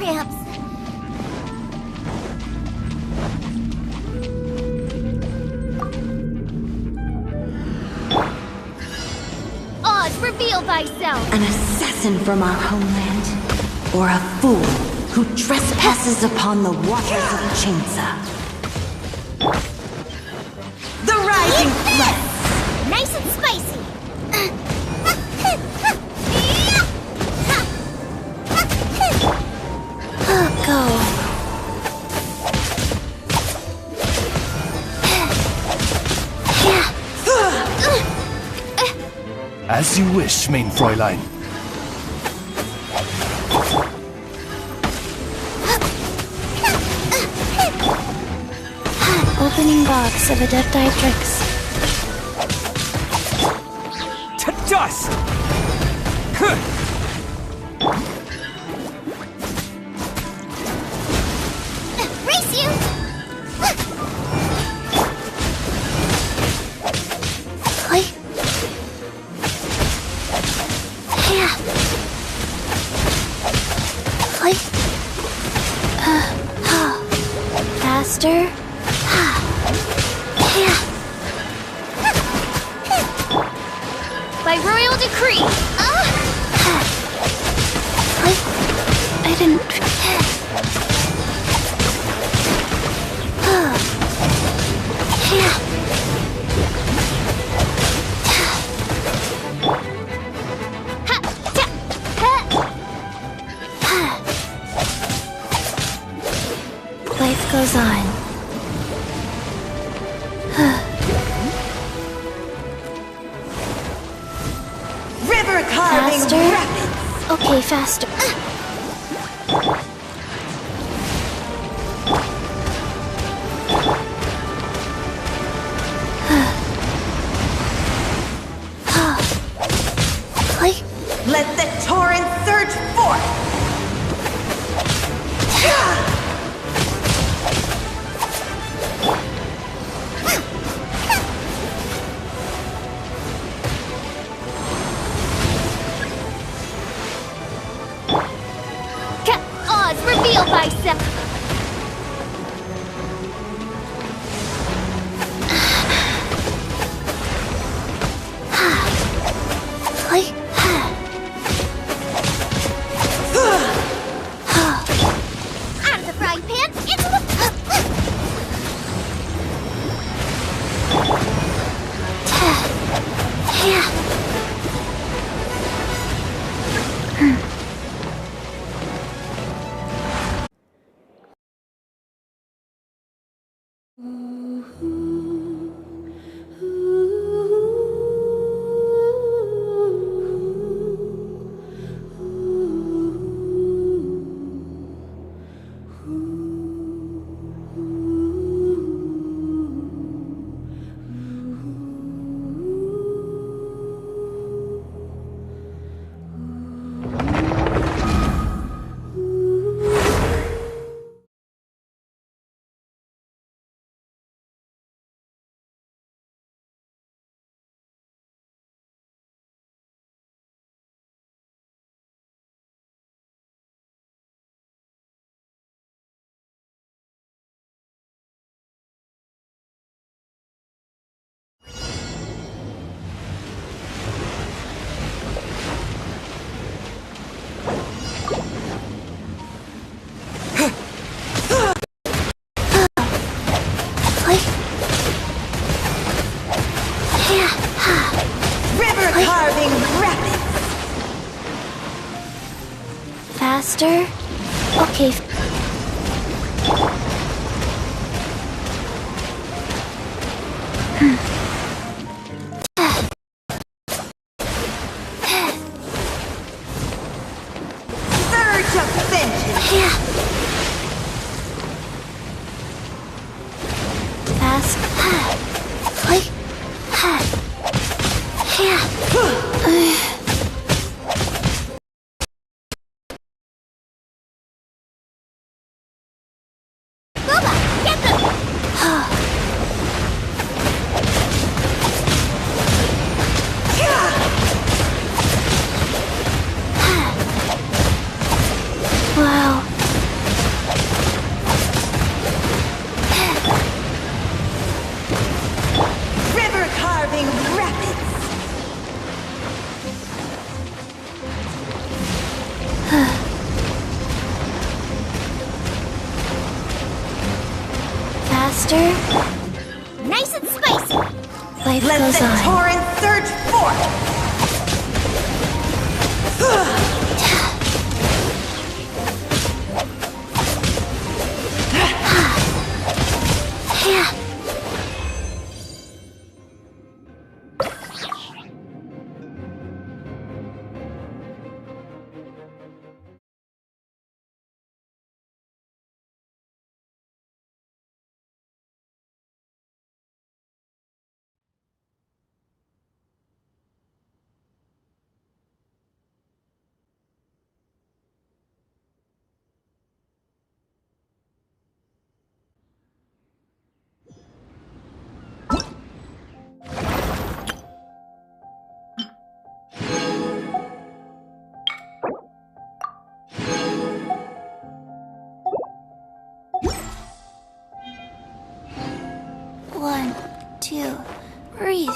cramps. Oz, reveal thyself! An assassin from our homeland, or a fool who trespasses upon the waters of Chainsa. The Rising Flood! Nice and spicy! Go. As you wish, main Fräulein. Opening box of Adepti-Trix. To dust! Race you! Oi. Yeah. Oi. Faster. Yeah. By royal decree. I didn't. Life goes on. River carving Faster? rapids! Okay, faster. Let the torrent surge forth! Oz, reveal thyself! Out of the frying pan, into the... River carving rapids! Faster? Okay. Surge of vengeance! Fast. Boba, get them! Wow. Faster. Nice and spicy. Life Let goes the on. torrent surge forth! Yeah. One, two, breathe.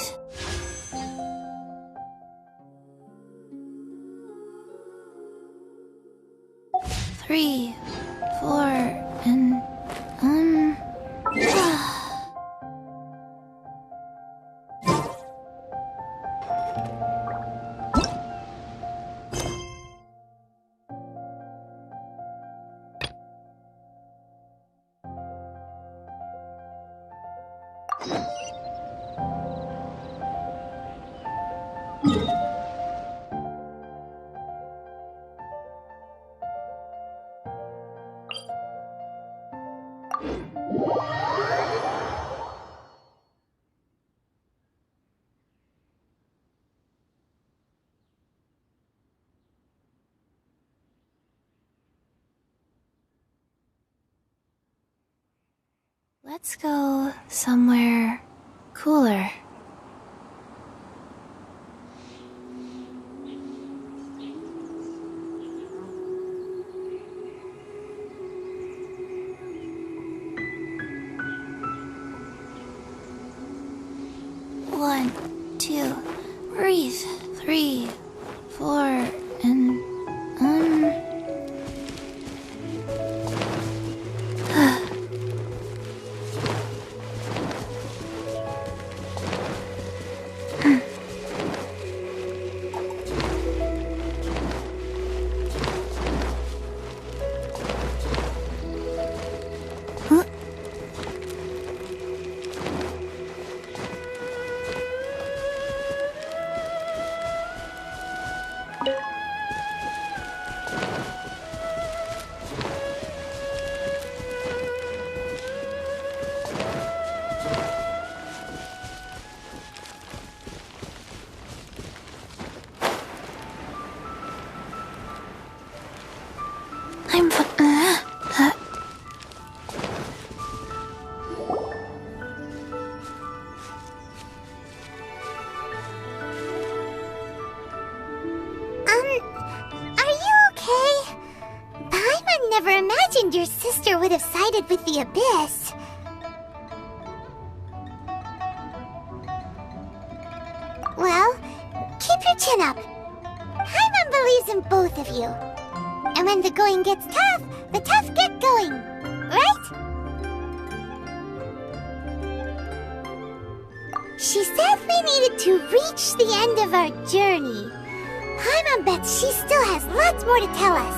3, 4, and let's go somewhere cooler. One, two, breathe. 3, 4, and I'm Are you okay? Paimon never imagined your sister would have sided with the Abyss. Well, keep your chin up. Paimon believes in both of you. And when the going gets tough, the tough get going. Right? She said we needed to reach the end of our journey. Paimon bets she still has lots more to tell us.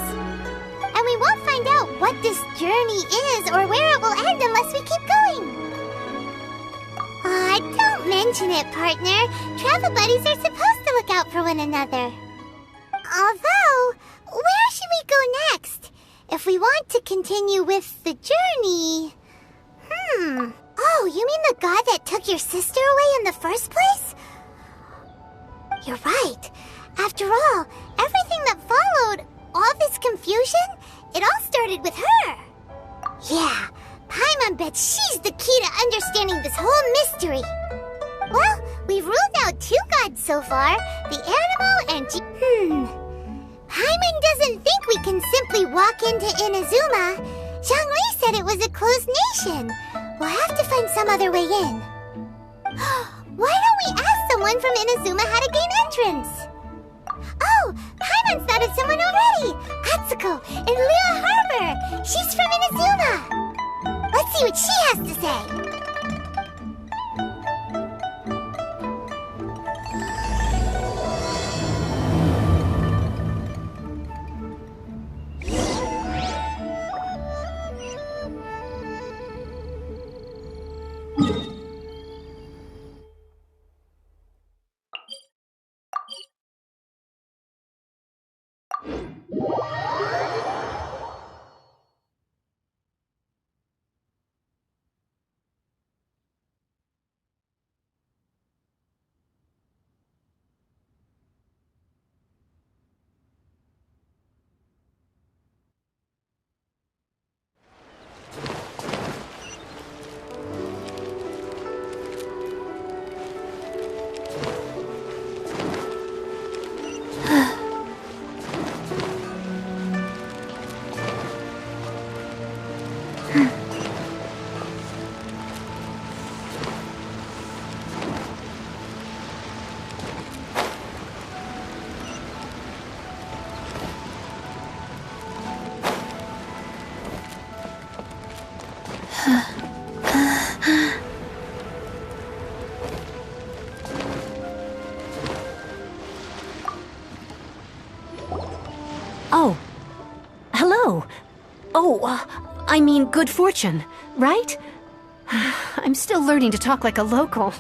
And we won't find out what this journey is or where it will end unless we keep going. Aw, don't mention it, partner. Travel buddies are supposed to look out for one another. Although, where should we go next? If we want to continue with the journey... Oh, you mean the god that took your sister away in the first place? You're right. After all, everything that followed, all this confusion, it all started with her. Yeah, Paimon bets she's the key to understanding this whole mystery. Well, we've ruled out 2 gods so far, the animal and Paimon doesn't think we can simply walk into Inazuma. Zhongli said it was a closed nation. We'll have to find some other way in. Why don't we ask someone from Inazuma how to gain entrance? Oh, Paimon's thought of someone already! Atsuko in Lua Harbor! She's from Inazuma! Let's see what she has to say. Oh. Hello. Oh, I mean good fortune, right? I'm still learning to talk like a local.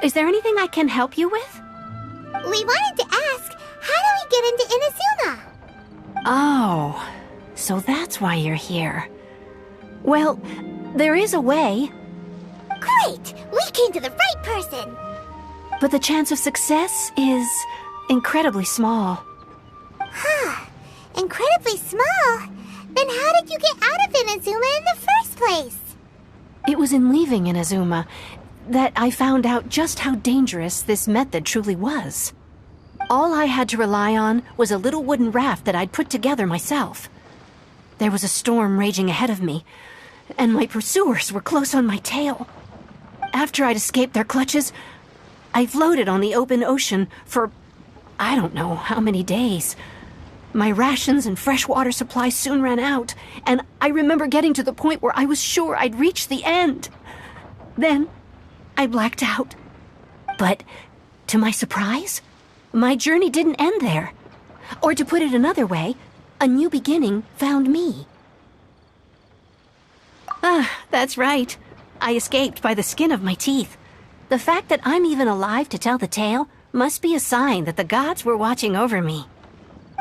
Is there anything I can help you with? We wanted to ask, how do we get into Inazuma? Oh, so that's why you're here. Well, there is a way. Great! We came to the right person! But the chance of success is incredibly small. Huh. Incredibly small? Then how did you get out of Inazuma in the first place? It was in leaving Inazuma that I found out just how dangerous this method truly was. All I had to rely on was a little wooden raft that I'd put together myself. There was a storm raging ahead of me, and my pursuers were close on my tail. After I'd escaped their clutches, I floated on the open ocean for I don't know how many days. My rations and fresh water supply soon ran out, and I remember getting to the point where I was sure I'd reached the end. Then, I blacked out. But, to my surprise, my journey didn't end there. Or to put it another way, a new beginning found me. That's right. I escaped by the skin of my teeth. The fact that I'm even alive to tell the tale must be a sign that the gods were watching over me.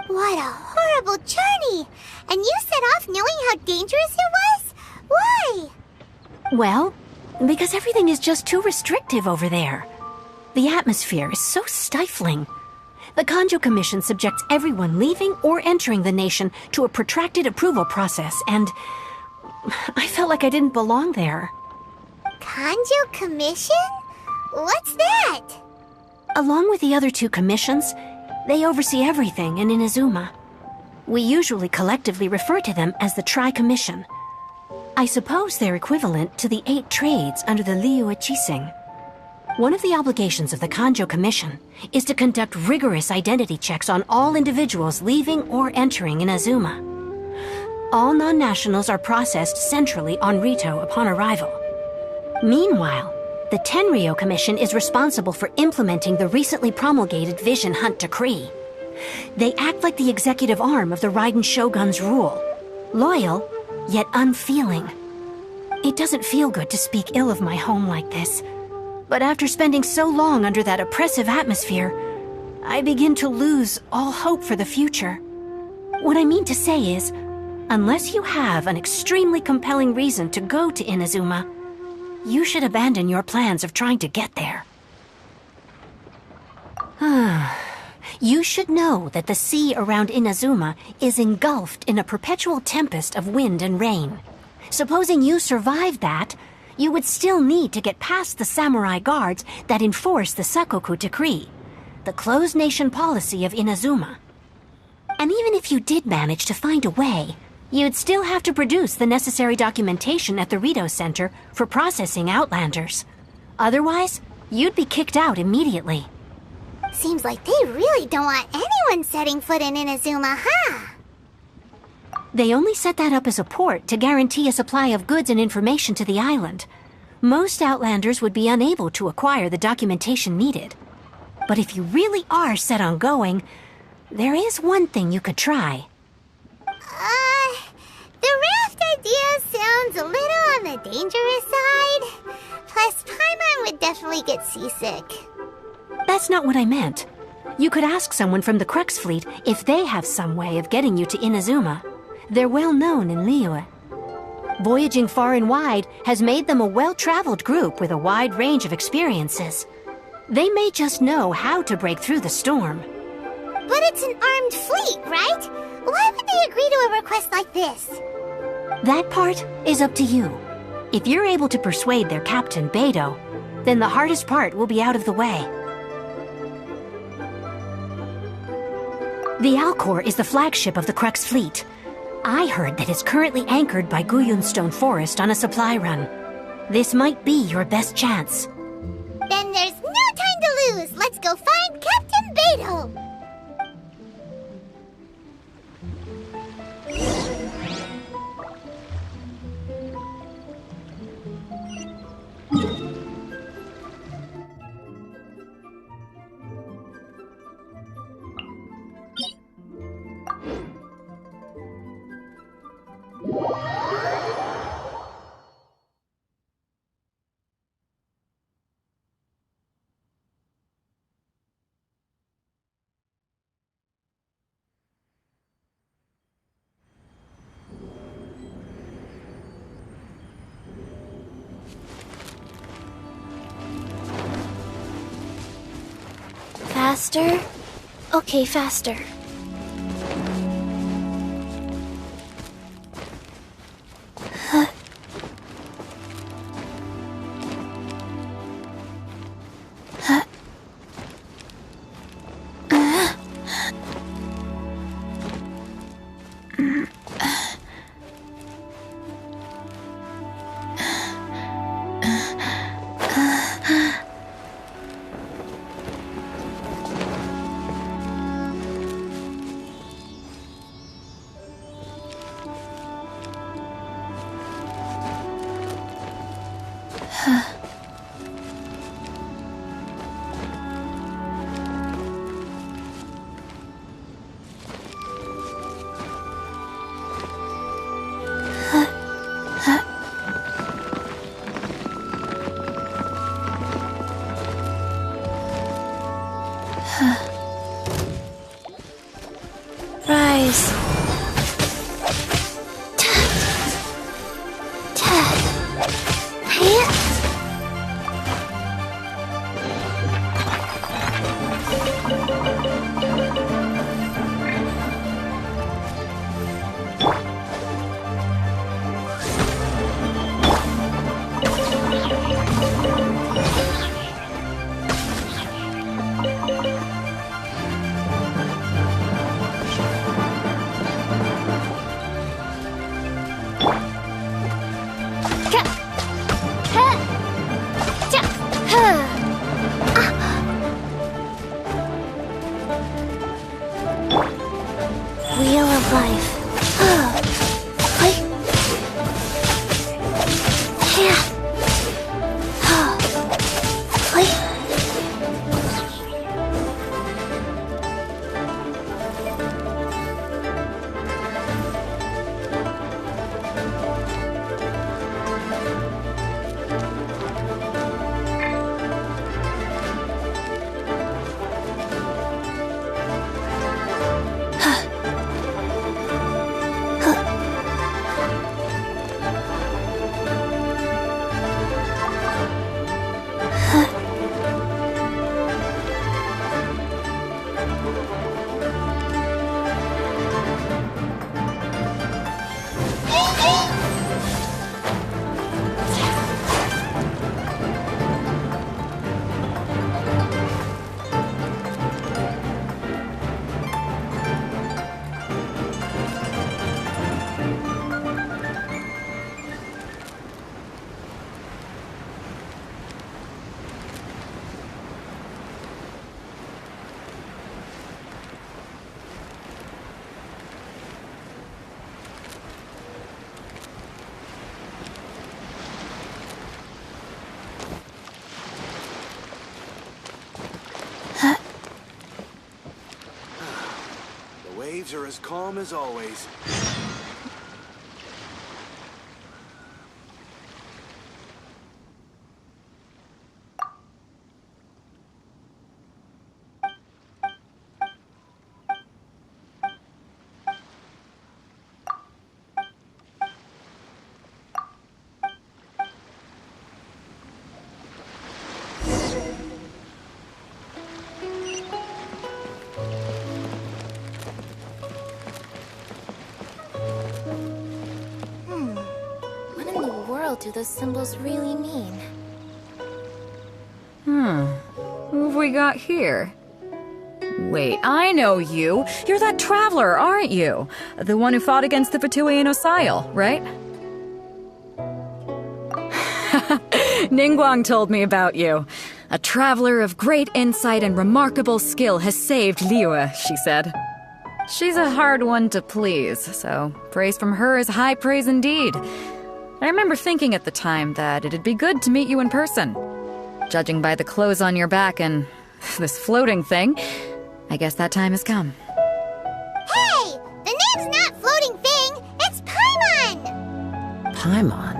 What a horrible journey! And you set off knowing how dangerous it was? Why? Well, because everything is just too restrictive over there. The atmosphere is so stifling. The Kanjo Commission subjects everyone leaving or entering the nation to a protracted approval process, and I felt like I didn't belong there. Kanjo Commission? What's that? Along with the other two commissions, they oversee everything in Inazuma. We usually collectively refer to them as the Tri-Commission. I suppose they're equivalent to the 8 trades under the Liu Ichising. One of the obligations of the Kanjo Commission is to conduct rigorous identity checks on all individuals leaving or entering Inazuma. All non-nationals are processed centrally on Rito upon arrival. Meanwhile, the Tenryo Commission is responsible for implementing the recently promulgated Vision Hunt Decree. They act like the executive arm of the Raiden Shogun's rule. Loyal, yet unfeeling. It doesn't feel good to speak ill of my home like this. But after spending so long under that oppressive atmosphere, I begin to lose all hope for the future. What I mean to say is, unless you have an extremely compelling reason to go to Inazuma, you should abandon your plans of trying to get there. You should know that the sea around Inazuma is engulfed in a perpetual tempest of wind and rain. Supposing you survived that, you would still need to get past the samurai guards that enforce the Sakoku Decree, the closed nation policy of Inazuma. And even if you did manage to find a way, you'd still have to produce the necessary documentation at the Rito Center for processing Outlanders. Otherwise, you'd be kicked out immediately. Seems like they really don't want anyone setting foot in Inazuma, huh? They only set that up as a port to guarantee a supply of goods and information to the island. Most Outlanders would be unable to acquire the documentation needed. But if you really are set on going, there is one thing you could try. The raft idea sounds a little on the dangerous side. Plus, Paimon would definitely get seasick. That's not what I meant. You could ask someone from the Crux Fleet if they have some way of getting you to Inazuma. They're well known in Liyue. Voyaging far and wide has made them a well-traveled group with a wide range of experiences. They may just know how to break through the storm. But it's an armed fleet, right? Why would they agree to a request like this? That part is up to you. If you're able to persuade their captain, Beidou, then the hardest part will be out of the way. The Alcor is the flagship of the Crux Fleet. I heard that it's currently anchored by Guyunstone Forest on a supply run. This might be your best chance. Then there's no time to lose. Let's go find Captain Beidou. Faster? Okay, faster. Rise. waves are as calm as always. What in the world do those symbols really mean? Who have we got here? Wait, I know you. You're that traveler, aren't you? The one who fought against the Fatui and Osile, right? Ningguang told me about you. A traveler of great insight and remarkable skill has saved Liyue, she said. She's a hard one to please, so praise from her is high praise indeed. I remember thinking at the time that it'd be good to meet you in person. Judging by the clothes on your back and this floating thing, I guess that time has come. Hey! The name's not Floating Thing, it's Paimon! Paimon?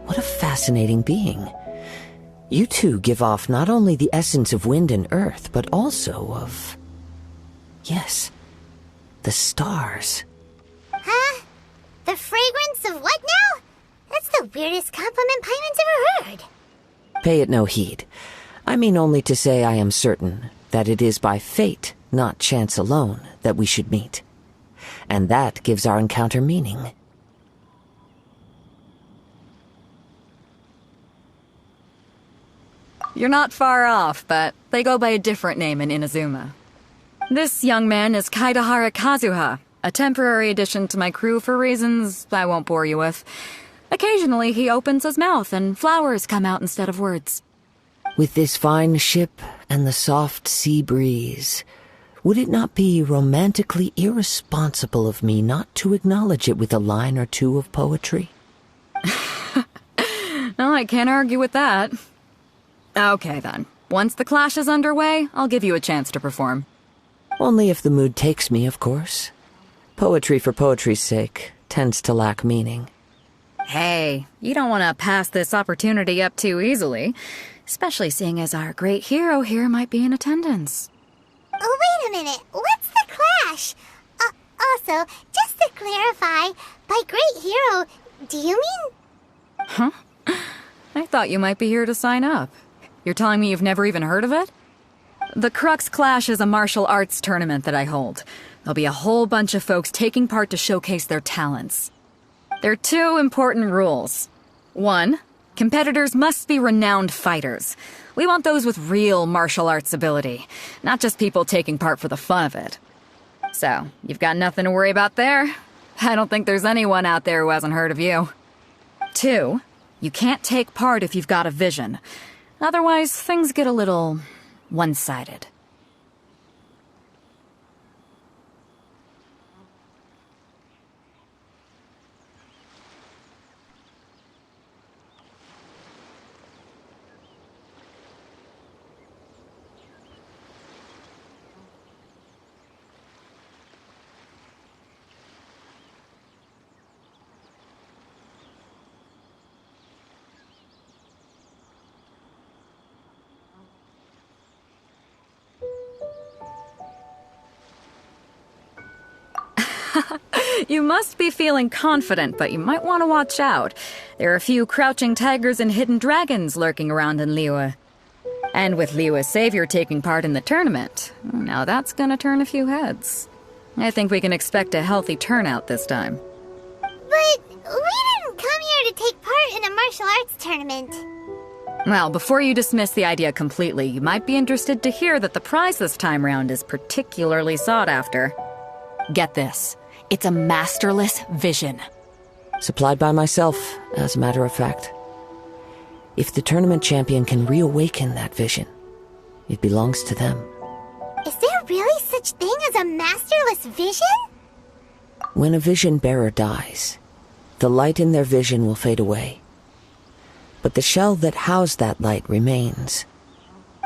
What a fascinating being. You two give off not only the essence of wind and earth, but also of... yes, the stars. Huh? The fragrance of what now? That's the weirdest compliment Paimon's ever heard. Pay it no heed. I mean only to say I am certain that it is by fate, not chance alone, that we should meet. And that gives our encounter meaning. You're not far off, but they go by a different name in Inazuma. This young man is Kaidahara Kazuha, a temporary addition to my crew for reasons I won't bore you with. Occasionally he opens his mouth and flowers come out instead of words. With this fine ship and the soft sea breeze, would it not be romantically irresponsible of me not to acknowledge it with a line or two of poetry? No, I can't argue with that. Okay then. Once the clash is underway, I'll give you a chance to perform. Only if the mood takes me, of course. Poetry for poetry's sake tends to lack meaning. Hey, you don't want to pass this opportunity up too easily, especially seeing as our great hero here might be in attendance. Oh, wait a minute. What's the clash? Also, just to clarify, by great hero, do you mean... Huh? I thought you might be here to sign up. You're telling me you've never even heard of it? The Crux Clash is a martial arts tournament that I hold. There'll be a whole bunch of folks taking part to showcase their talents. There are two important rules. 1, competitors must be renowned fighters. We want those with real martial arts ability, not just people taking part for the fun of it. So, you've got nothing to worry about there. I don't think there's anyone out there who hasn't heard of you. 2, you can't take part if you've got a vision. Otherwise, things get a little one-sided. You must be feeling confident, but you might want to watch out. There are a few crouching tigers and hidden dragons lurking around in Liyue. And with Liyue's savior taking part in the tournament, now that's gonna turn a few heads. I think we can expect a healthy turnout this time. But we didn't come here to take part in a martial arts tournament. Well, before you dismiss the idea completely, you might be interested to hear that the prize this time round is particularly sought after. Get this. It's a masterless vision. Supplied by myself, as a matter of fact. If the tournament champion can reawaken that vision, it belongs to them. Is there really such thing as a masterless vision? When a vision bearer dies, the light in their vision will fade away. But the shell that housed that light remains.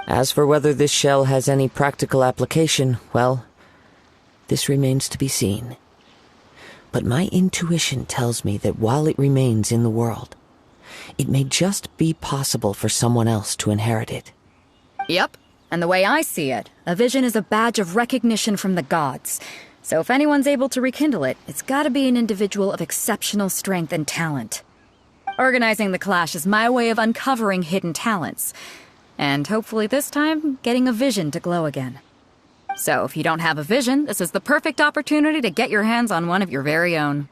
As for whether this shell has any practical application, well, This remains to be seen. But my intuition tells me that while it remains in the world, it may just be possible for someone else to inherit it. Yep. And the way I see it, a vision is a badge of recognition from the gods. So if anyone's able to rekindle it, it's gotta be an individual of exceptional strength and talent. Organizing the clash is my way of uncovering hidden talents. And hopefully this time, getting a vision to glow again. So if you don't have a vision, this is the perfect opportunity to get your hands on one of your very own.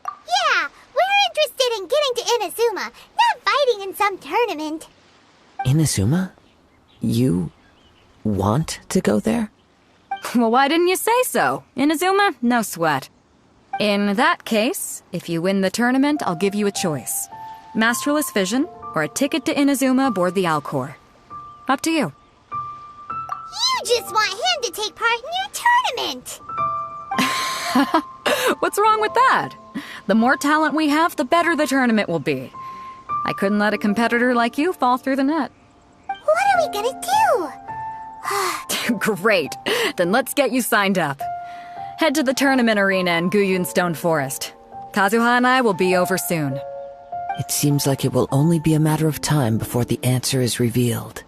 Yeah, we're interested in getting to Inazuma, not fighting in some tournament. Inazuma? You want to go there? Well, why didn't you say so? Inazuma? No sweat. In that case, if you win the tournament, I'll give you a choice. Masterless Vision, or a ticket to Inazuma aboard the Alcor. Up to you. You just want him to take part in your tournament! What's wrong with that? The more talent we have, the better the tournament will be. I couldn't let a competitor like you fall through the net. What are we gonna do? Great. Then let's get you signed up. Head to the tournament arena in Guyun Stone Forest. Kazuha and I will be over soon. It seems like it will only be a matter of time before the answer is revealed.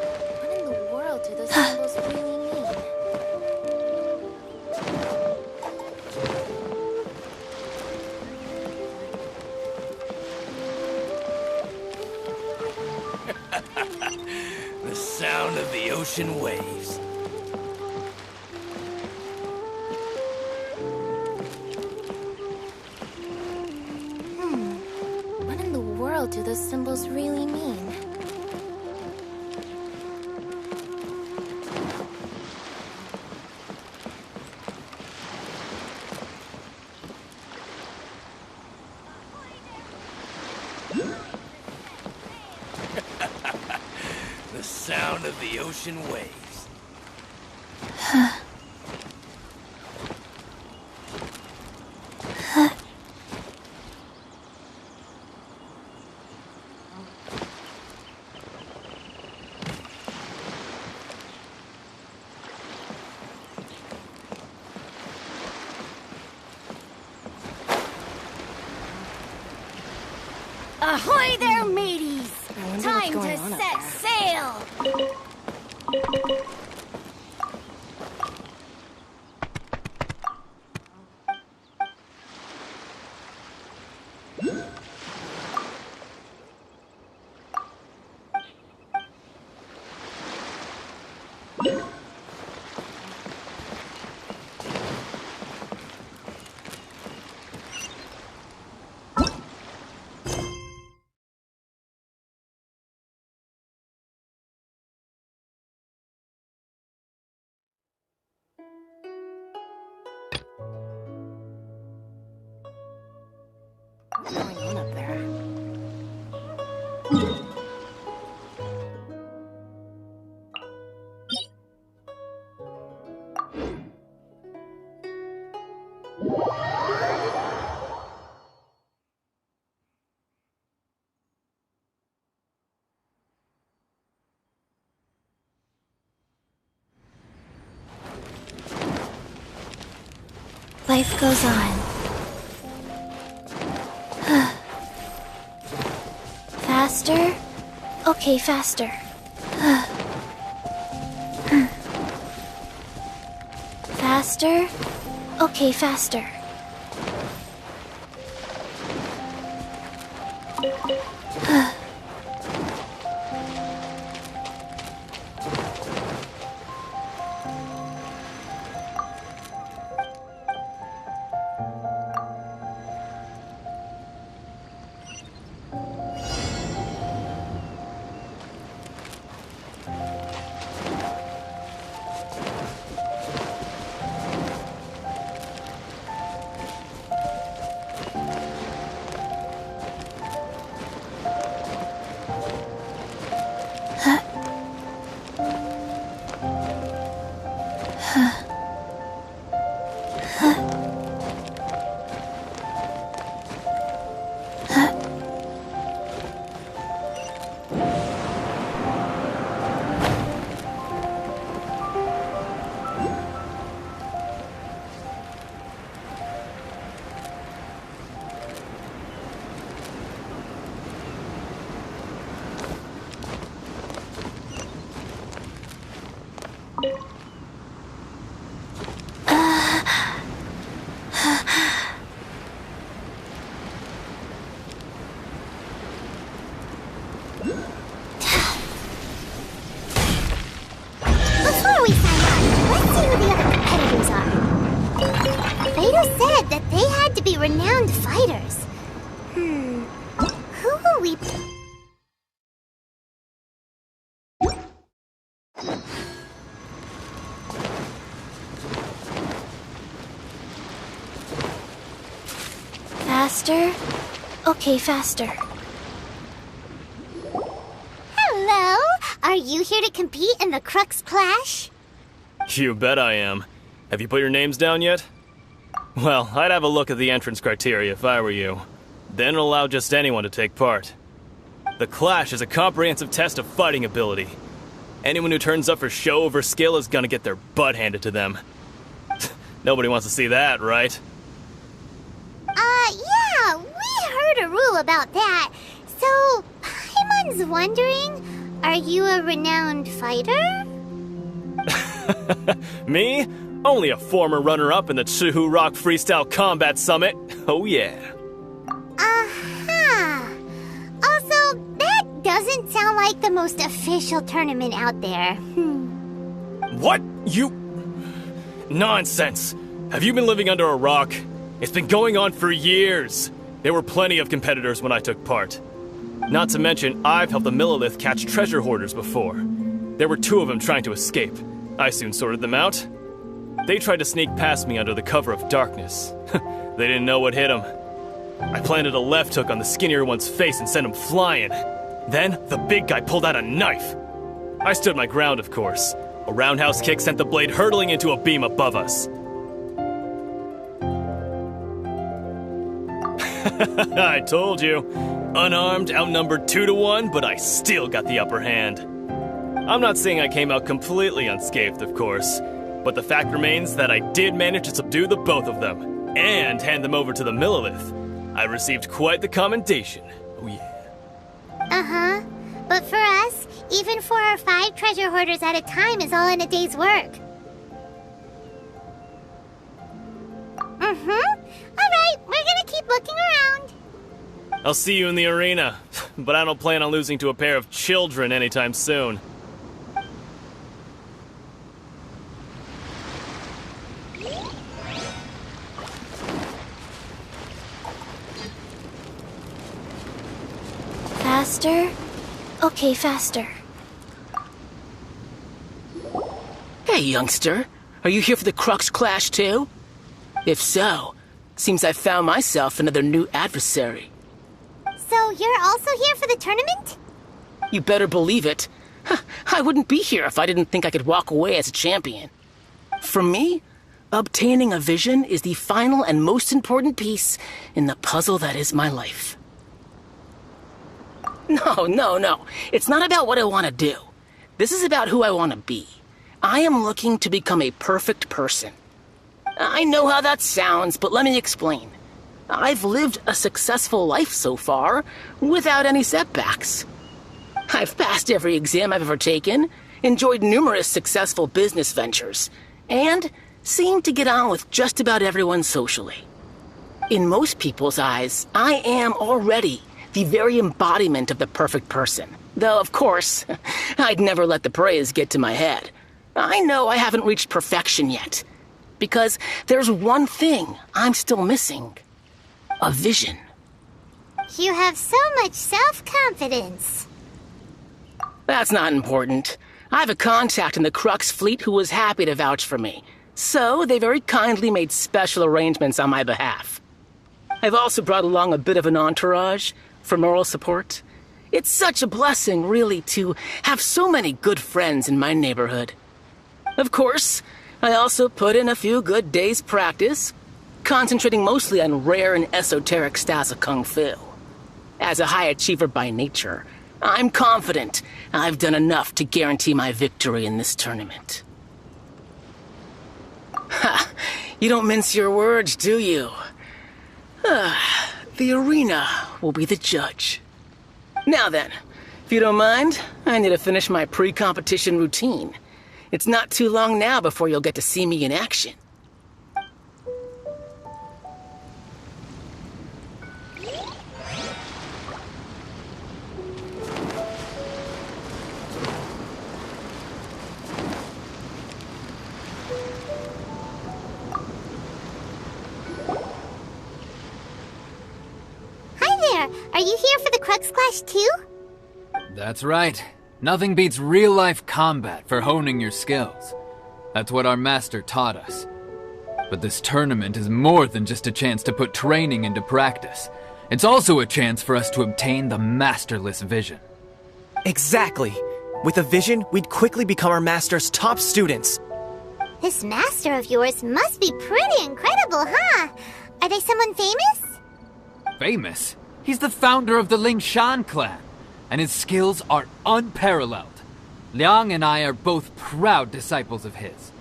What in the world do those symbols really mean? The sound of the ocean waves. What in the world do those symbols really mean? The sound of the ocean waves. Ahoy there, mateys! wonder Time what's to going on up set sail! What's going on up there? Life goes on. Faster? Okay, faster. Faster? Okay, faster. Before we sign up, let's see who the other competitors are. Vader said that they had to be renowned fighters. Who will we... Faster? Okay, faster. Hello? Are you here to compete in the Crux Clash? You bet I am. Have you put your names down yet? Well, I'd have a look at the entrance criteria if I were you. Then it'll allow just anyone to take part. The Clash is a comprehensive test of fighting ability. Anyone who turns up for show over skill is gonna get their butt handed to them. Nobody wants to see that, right? Yeah, we heard a rule about that. So, Paimon's wondering, are you a renowned fighter? Me? Only a former runner-up in the Chihu Rock Freestyle Combat Summit. Oh yeah. Uh-huh. Also, that doesn't sound like the most official tournament out there. What? You... Nonsense. Have you been living under a rock? It's been going on for years. There were plenty of competitors when I took part. Not to mention, I've helped the Millilith catch treasure hoarders before. There were 2 of them trying to escape. I soon sorted them out. They tried to sneak past me under the cover of darkness. They didn't know what hit them. I planted a left hook on the skinnier one's face and sent him flying. Then, the big guy pulled out a knife. I stood my ground, of course. A roundhouse kick sent the blade hurtling into a beam above us. I told you. Unarmed, outnumbered 2 to 1, but I still got the upper hand. I'm not saying I came out completely unscathed, of course, but the fact remains that I did manage to subdue the both of them, and hand them over to the Millilith. I received quite the commendation. Oh yeah. Uh-huh. But for us, even 4 or 5 treasure hoarders at a time is all in a day's work. Alright, we're gonna keep looking around. I'll see you in the arena, but I don't plan on losing to a pair of children anytime soon. Faster? Okay, faster. Hey, youngster. Are you here for the Crux Clash, too? If so, seems I've found myself another new adversary. So you're also here for the tournament? You better believe it. I wouldn't be here if I didn't think I could walk away as a champion. For me, obtaining a vision is the final and most important piece in the puzzle that is my life. No. It's not about what I want to do. This is about who I want to be. I am looking to become a perfect person. I know how that sounds, but let me explain. I've lived a successful life so far, without any setbacks. I've passed every exam I've ever taken, enjoyed numerous successful business ventures, and seem to get on with just about everyone socially. In most people's eyes, I am already the very embodiment of the perfect person. Though, of course, I'd never let the praise get to my head. I know I haven't reached perfection yet, because there's one thing I'm still missing. A vision. You have so much self-confidence. That's not important. I have a contact in the Crux fleet who was happy to vouch for me, so they very kindly made special arrangements on my behalf. I've also brought along a bit of an entourage for moral support. It's such a blessing, really, to have so many good friends in my neighborhood. Of course, I also put in a few good days' practice, concentrating mostly on rare and esoteric styles of Kung Fu. As a high achiever by nature, I'm confident I've done enough to guarantee my victory in this tournament. Ha! You don't mince your words, do you? The arena will be the judge. Now then, if you don't mind, I need to finish my pre-competition routine. It's not too long now before you'll get to see me in action. Are you here for the Crux Clash too? That's right. Nothing beats real-life combat for honing your skills. That's what our master taught us. But this tournament is more than just a chance to put training into practice. It's also a chance for us to obtain the masterless vision. Exactly. With a vision, we'd quickly become our master's top students. This master of yours must be pretty incredible, huh? Are they someone famous? Famous? He's the founder of the Lingshan clan, and his skills are unparalleled. Liang and I are both proud disciples of his.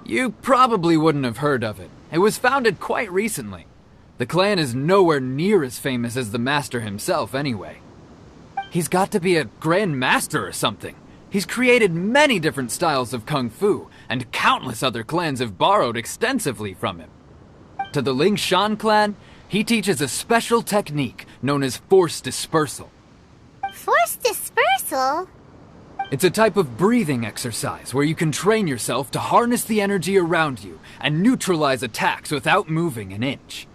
You probably wouldn't have heard of it. It was founded quite recently. The clan is nowhere near as famous as the master himself anyway. He's got to be a grand master or something. He's created many different styles of kung fu, and countless other clans have borrowed extensively from him. To the Lingshan clan, he teaches a special technique known as force dispersal. Force dispersal? It's a type of breathing exercise where you can train yourself to harness the energy around you and neutralize attacks without moving an inch.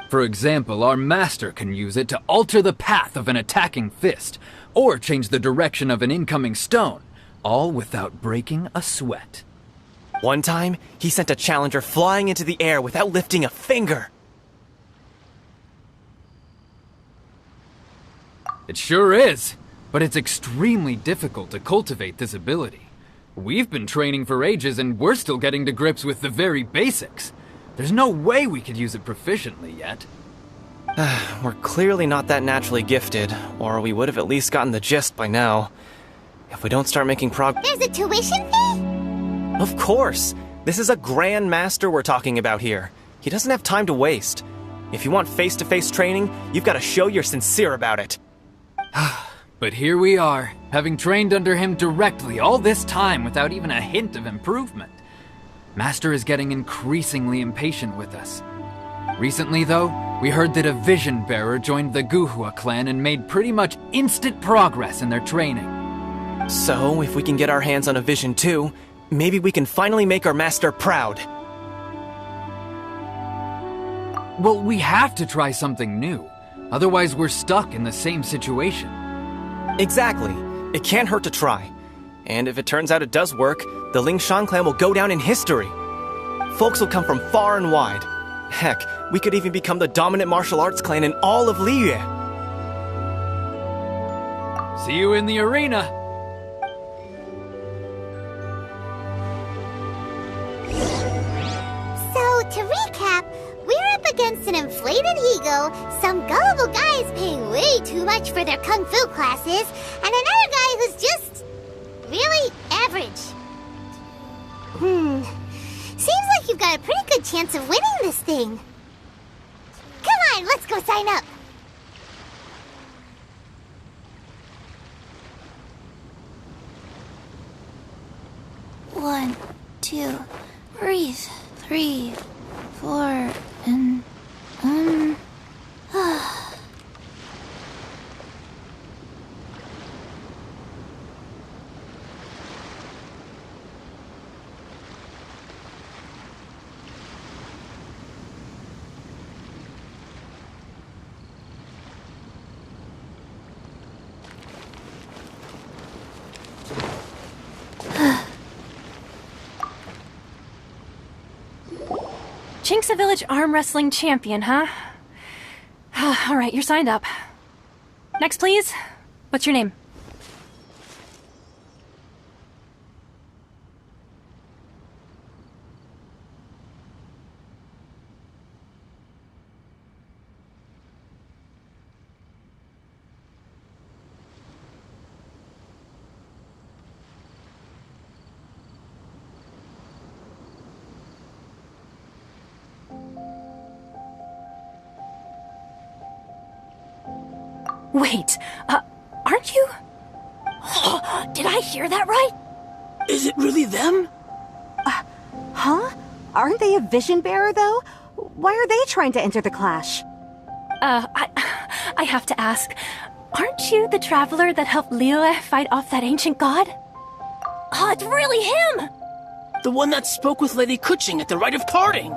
For example, our master can use it to alter the path of an attacking fist, or change the direction of an incoming stone, all without breaking a sweat. One time, he sent a challenger flying into the air without lifting a finger. It sure is, but it's extremely difficult to cultivate this ability. We've been training for ages and we're still getting to grips with the very basics. There's no way we could use it proficiently yet. We're clearly not that naturally gifted, or we would have at least gotten the gist by now. If we don't start making There's a tuition fee? Of course! This is a grand master we're talking about here. He doesn't have time to waste. If you want face-to-face training, you've got to show you're sincere about it. But here we are, having trained under him directly all this time without even a hint of improvement. Master is getting increasingly impatient with us. Recently, though, we heard that a vision bearer joined the Guhua clan and made pretty much instant progress in their training. So, if we can get our hands on a vision too, maybe we can finally make our master proud. Well, we have to try something new. Otherwise, we're stuck in the same situation. Exactly. It can't hurt to try. And if it turns out it does work, the Lingshan clan will go down in history. Folks will come from far and wide. Heck, we could even become the dominant martial arts clan in all of Liyue. See you in the arena! So, to recap, we're up against an inflated ego, some gullible guys paying way too much for their kung fu classes, and another guy who's just really average. Seems like you've got a pretty good chance of winning this thing. Come on, let's go sign up. One, two, breathe. 3, 4, and Chinksa Village Arm Wrestling Champion, huh? Alright, you're signed up. Next, please. What's your name? Wait, aren't you? Did I hear that right? Is it really them? Huh? Aren't they a vision bearer, though? Why are they trying to enter the clash? I have to ask, aren't you the traveler that helped Liyue fight off that ancient god? Oh, it's really him! The one that spoke with Lady Kuching at the rite of parting.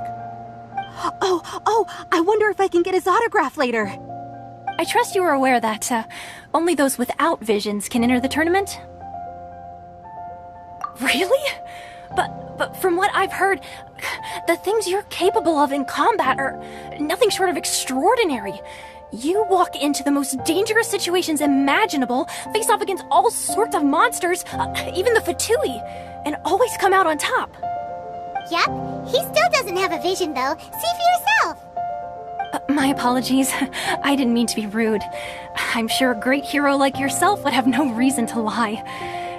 Oh, I wonder if I can get his autograph later. I trust you are aware that, only those without visions can enter the tournament? Really? But from what I've heard, the things you're capable of in combat are nothing short of extraordinary. You walk into the most dangerous situations imaginable, face off against all sorts of monsters, even the Fatui, and always come out on top. Yep, he still doesn't have a vision though. See for yourself. My apologies. I didn't mean to be rude. I'm sure a great hero like yourself would have no reason to lie.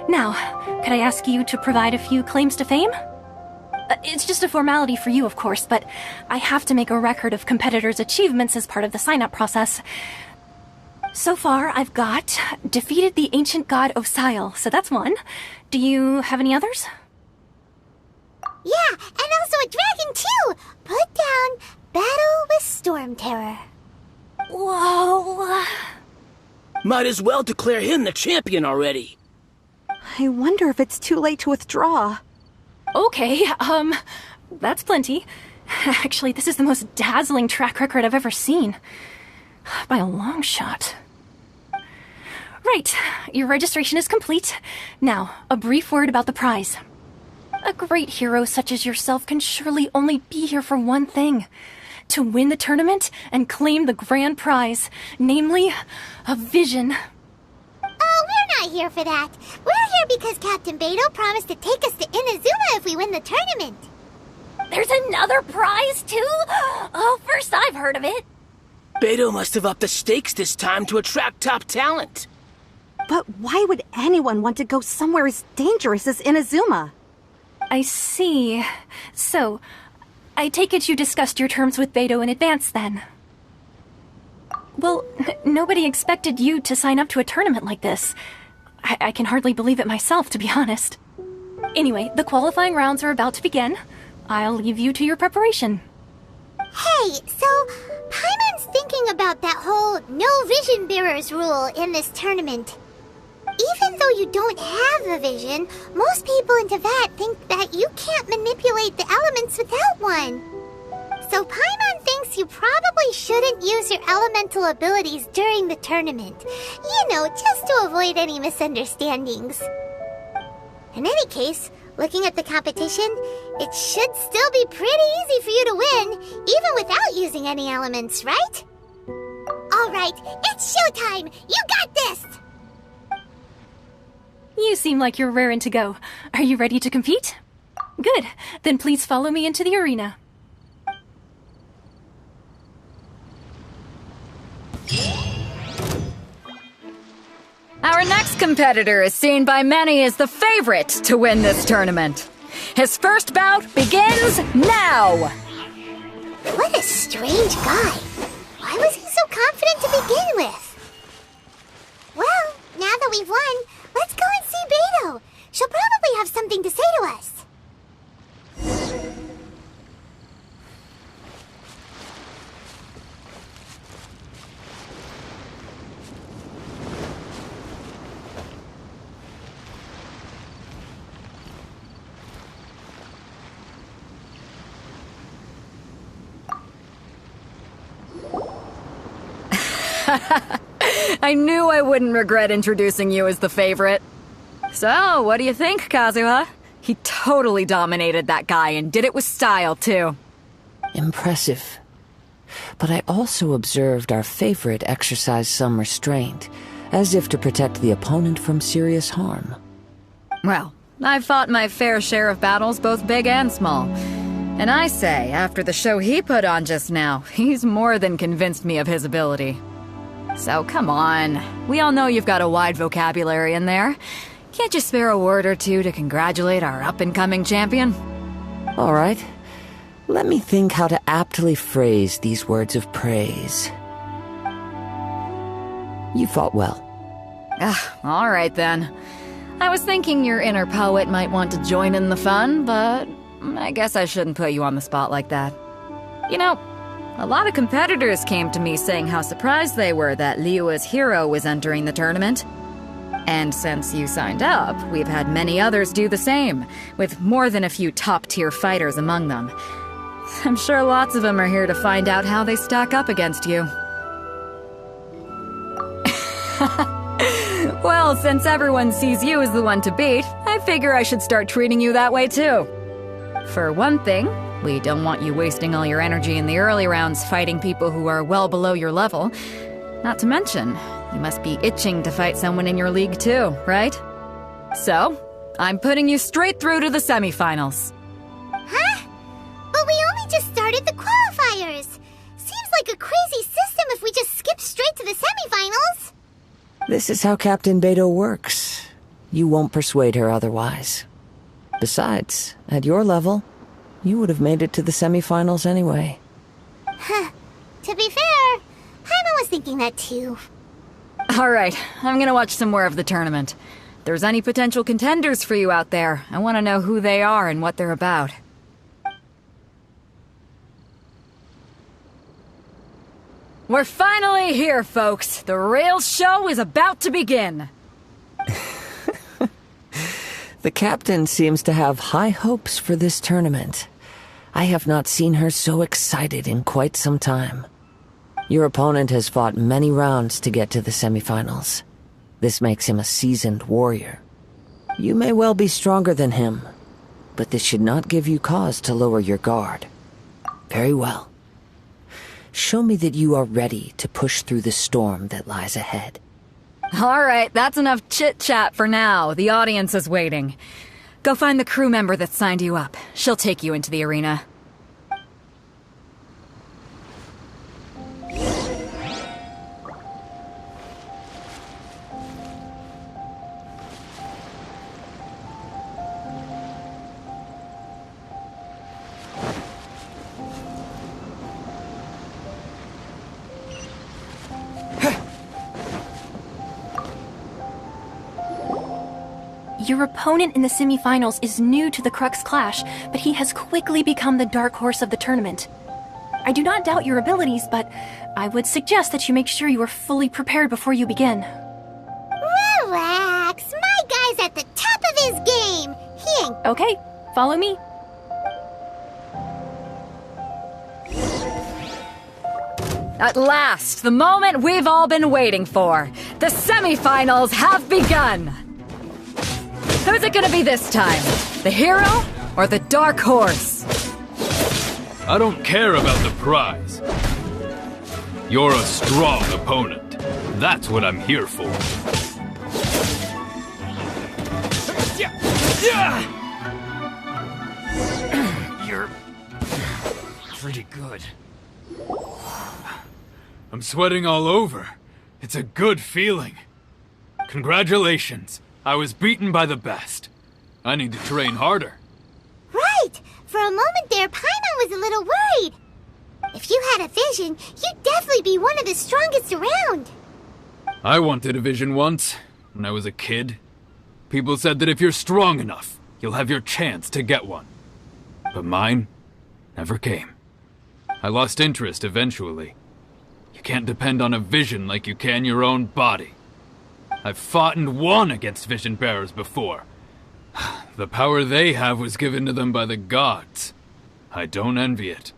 Now, could I ask you to provide a few claims to fame? It's just a formality for you, of course, but I have to make a record of competitors' achievements as part of the sign-up process. So far, I've got defeated the ancient god Osile, so that's one. Do you have any others? Yeah, and also a dragon too! Put down Battle with Storm Terror. Whoa. Might as well declare him the champion already. I wonder if it's too late to withdraw. Okay, that's plenty. Actually, this is the most dazzling track record I've ever seen. By a long shot. Right, your registration is complete. Now, a brief word about the prize. A great hero such as yourself can surely only be here for one thing. To win the tournament and claim the grand prize, namely, a vision. Oh, we're not here for that. We're here because Captain Beidou promised to take us to Inazuma if we win the tournament. There's another prize, too? Oh, first I've heard of it. Beidou must have upped the stakes this time to attract top talent. But why would anyone want to go somewhere as dangerous as Inazuma? I see. So, I take it you discussed your terms with Beidou in advance, then? Well, nobody expected you to sign up to a tournament like this. I can hardly believe it myself, to be honest. Anyway, the qualifying rounds are about to begin. I'll leave you to your preparation. Hey, so Paimon's thinking about that whole no vision bearers rule in this tournament. Even though you don't have a vision, most people in Teyvat think that you can't manipulate the elements without one. So Paimon thinks you probably shouldn't use your elemental abilities during the tournament. You know, just to avoid any misunderstandings. In any case, looking at the competition, it should still be pretty easy for you to win, even without using any elements, right? Alright, it's showtime! You got this! You seem like you're raring to go. Are you ready to compete? Good. Then please follow me into the arena. Our next competitor is seen by many as the favorite to win this tournament. His first bout begins now! What a strange guy. Why was he so confident to begin with? Well, now that we've won, let's go and see Beidou. She'll probably have something to say to us. I knew I wouldn't regret introducing you as the favorite. So, what do you think, Kazuha? He totally dominated that guy and did it with style, too. Impressive. But I also observed our favorite exercise some restraint, as if to protect the opponent from serious harm. Well, I've fought my fair share of battles, both big and small. And I say, after the show he put on just now, he's more than convinced me of his ability. So come on, we all know you've got a wide vocabulary in there. Can't you spare a word or two to congratulate our up-and-coming champion? All right. Let me think how to aptly phrase these words of praise. You fought well. All right then. I was thinking your inner poet might want to join in the fun, but I guess I shouldn't put you on the spot like that. You know, a lot of competitors came to me saying how surprised they were that Liyue's hero was entering the tournament. And since you signed up, we've had many others do the same, with more than a few top-tier fighters among them. I'm sure lots of them are here to find out how they stack up against you. Well, since everyone sees you as the one to beat, I figure I should start treating you that way too. For one thing, we don't want you wasting all your energy in the early rounds fighting people who are well below your level. Not to mention, you must be itching to fight someone in your league too, right? So, I'm putting you straight through to the semifinals. Huh? But we only just started the qualifiers. Seems like a crazy system if we just skip straight to the semifinals. This is how Captain Beto works. You won't persuade her otherwise. Besides, at your level, you would have made it to the semifinals anyway. Huh. To be fair, Paimon was thinking that too. Alright, I'm gonna watch some more of the tournament. If there's any potential contenders for you out there, I want to know who they are and what they're about. We're finally here, folks. The real show is about to begin. The captain seems to have high hopes for this tournament. I have not seen her so excited in quite some time. Your opponent has fought many rounds to get to the semifinals. This makes him a seasoned warrior. You may well be stronger than him, but this should not give you cause to lower your guard. Very well. Show me that you are ready to push through the storm that lies ahead. Alright, that's enough chit-chat for now. The audience is waiting. Go find the crew member that signed you up. She'll take you into the arena. Your opponent in the semifinals is new to the Crux Clash, but he has quickly become the dark horse of the tournament. I do not doubt your abilities, but I would suggest that you make sure you are fully prepared before you begin. Relax, my guy's at the top of his game. He ain't... Okay, follow me. At last, the moment we've all been waiting for. The semifinals have begun. Who's it gonna be this time? The hero or the dark horse? I don't care about the prize. You're a strong opponent. That's what I'm here for. You're pretty good. I'm sweating all over. It's a good feeling. Congratulations. I was beaten by the best. I need to train harder. Right! For a moment there, Paimon was a little worried. If you had a vision, you'd definitely be one of the strongest around. I wanted a vision once, when I was a kid. People said that if you're strong enough, you'll have your chance to get one. But mine never came. I lost interest eventually. You can't depend on a vision like you can your own body. I've fought and won against vision bearers before. The power they have was given to them by the gods. I don't envy it.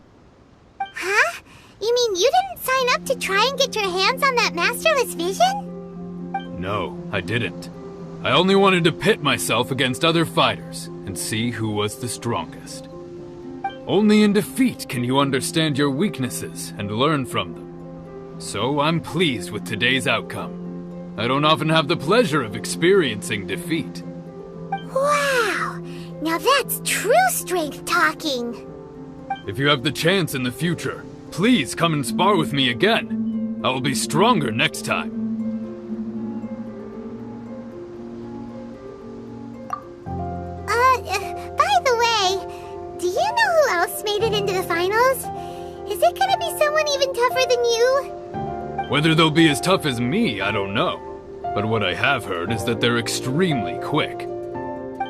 Huh? You mean you didn't sign up to try and get your hands on that masterless vision? No, I didn't. I only wanted to pit myself against other fighters and see who was the strongest. Only in defeat can you understand your weaknesses and learn from them. So I'm pleased with today's outcome. I don't often have the pleasure of experiencing defeat. Wow! Now that's true strength talking. If you have the chance in the future, please come and spar with me again. I will be stronger next time. By the way, do you know who else made it into the finals? Is it gonna be someone even tougher than you? Whether they'll be as tough as me, I don't know. But what I have heard is that they're extremely quick.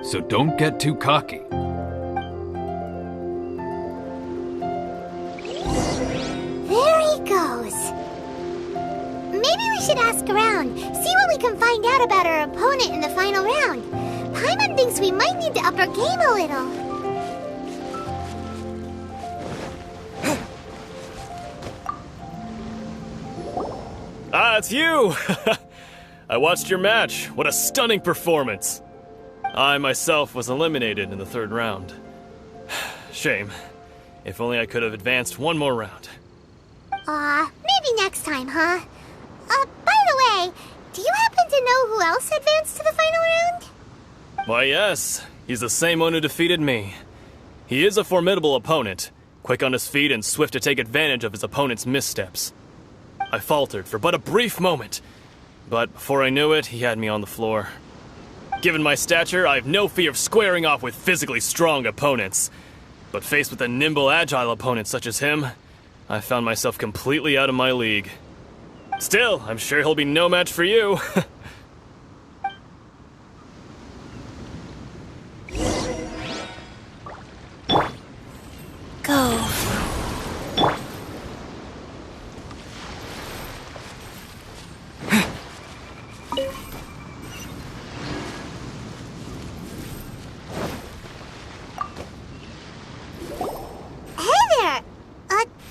So don't get too cocky. There he goes. Maybe we should ask around, see what we can find out about our opponent in the final round. Paimon thinks we might need to up our game a little. Ah, it's you! I watched your match. What a stunning performance. I myself was eliminated in the third round. Shame. If only I could have advanced one more round. Maybe next time, huh? By the way, do you happen to know who else advanced to the final round? Why, yes. He's the same one who defeated me. He is a formidable opponent, quick on his feet and swift to take advantage of his opponent's missteps. I faltered for but a brief moment, but before I knew it, he had me on the floor. Given my stature, I have no fear of squaring off with physically strong opponents. But faced with a nimble, agile opponent such as him, I found myself completely out of my league. Still, I'm sure he'll be no match for you. Go.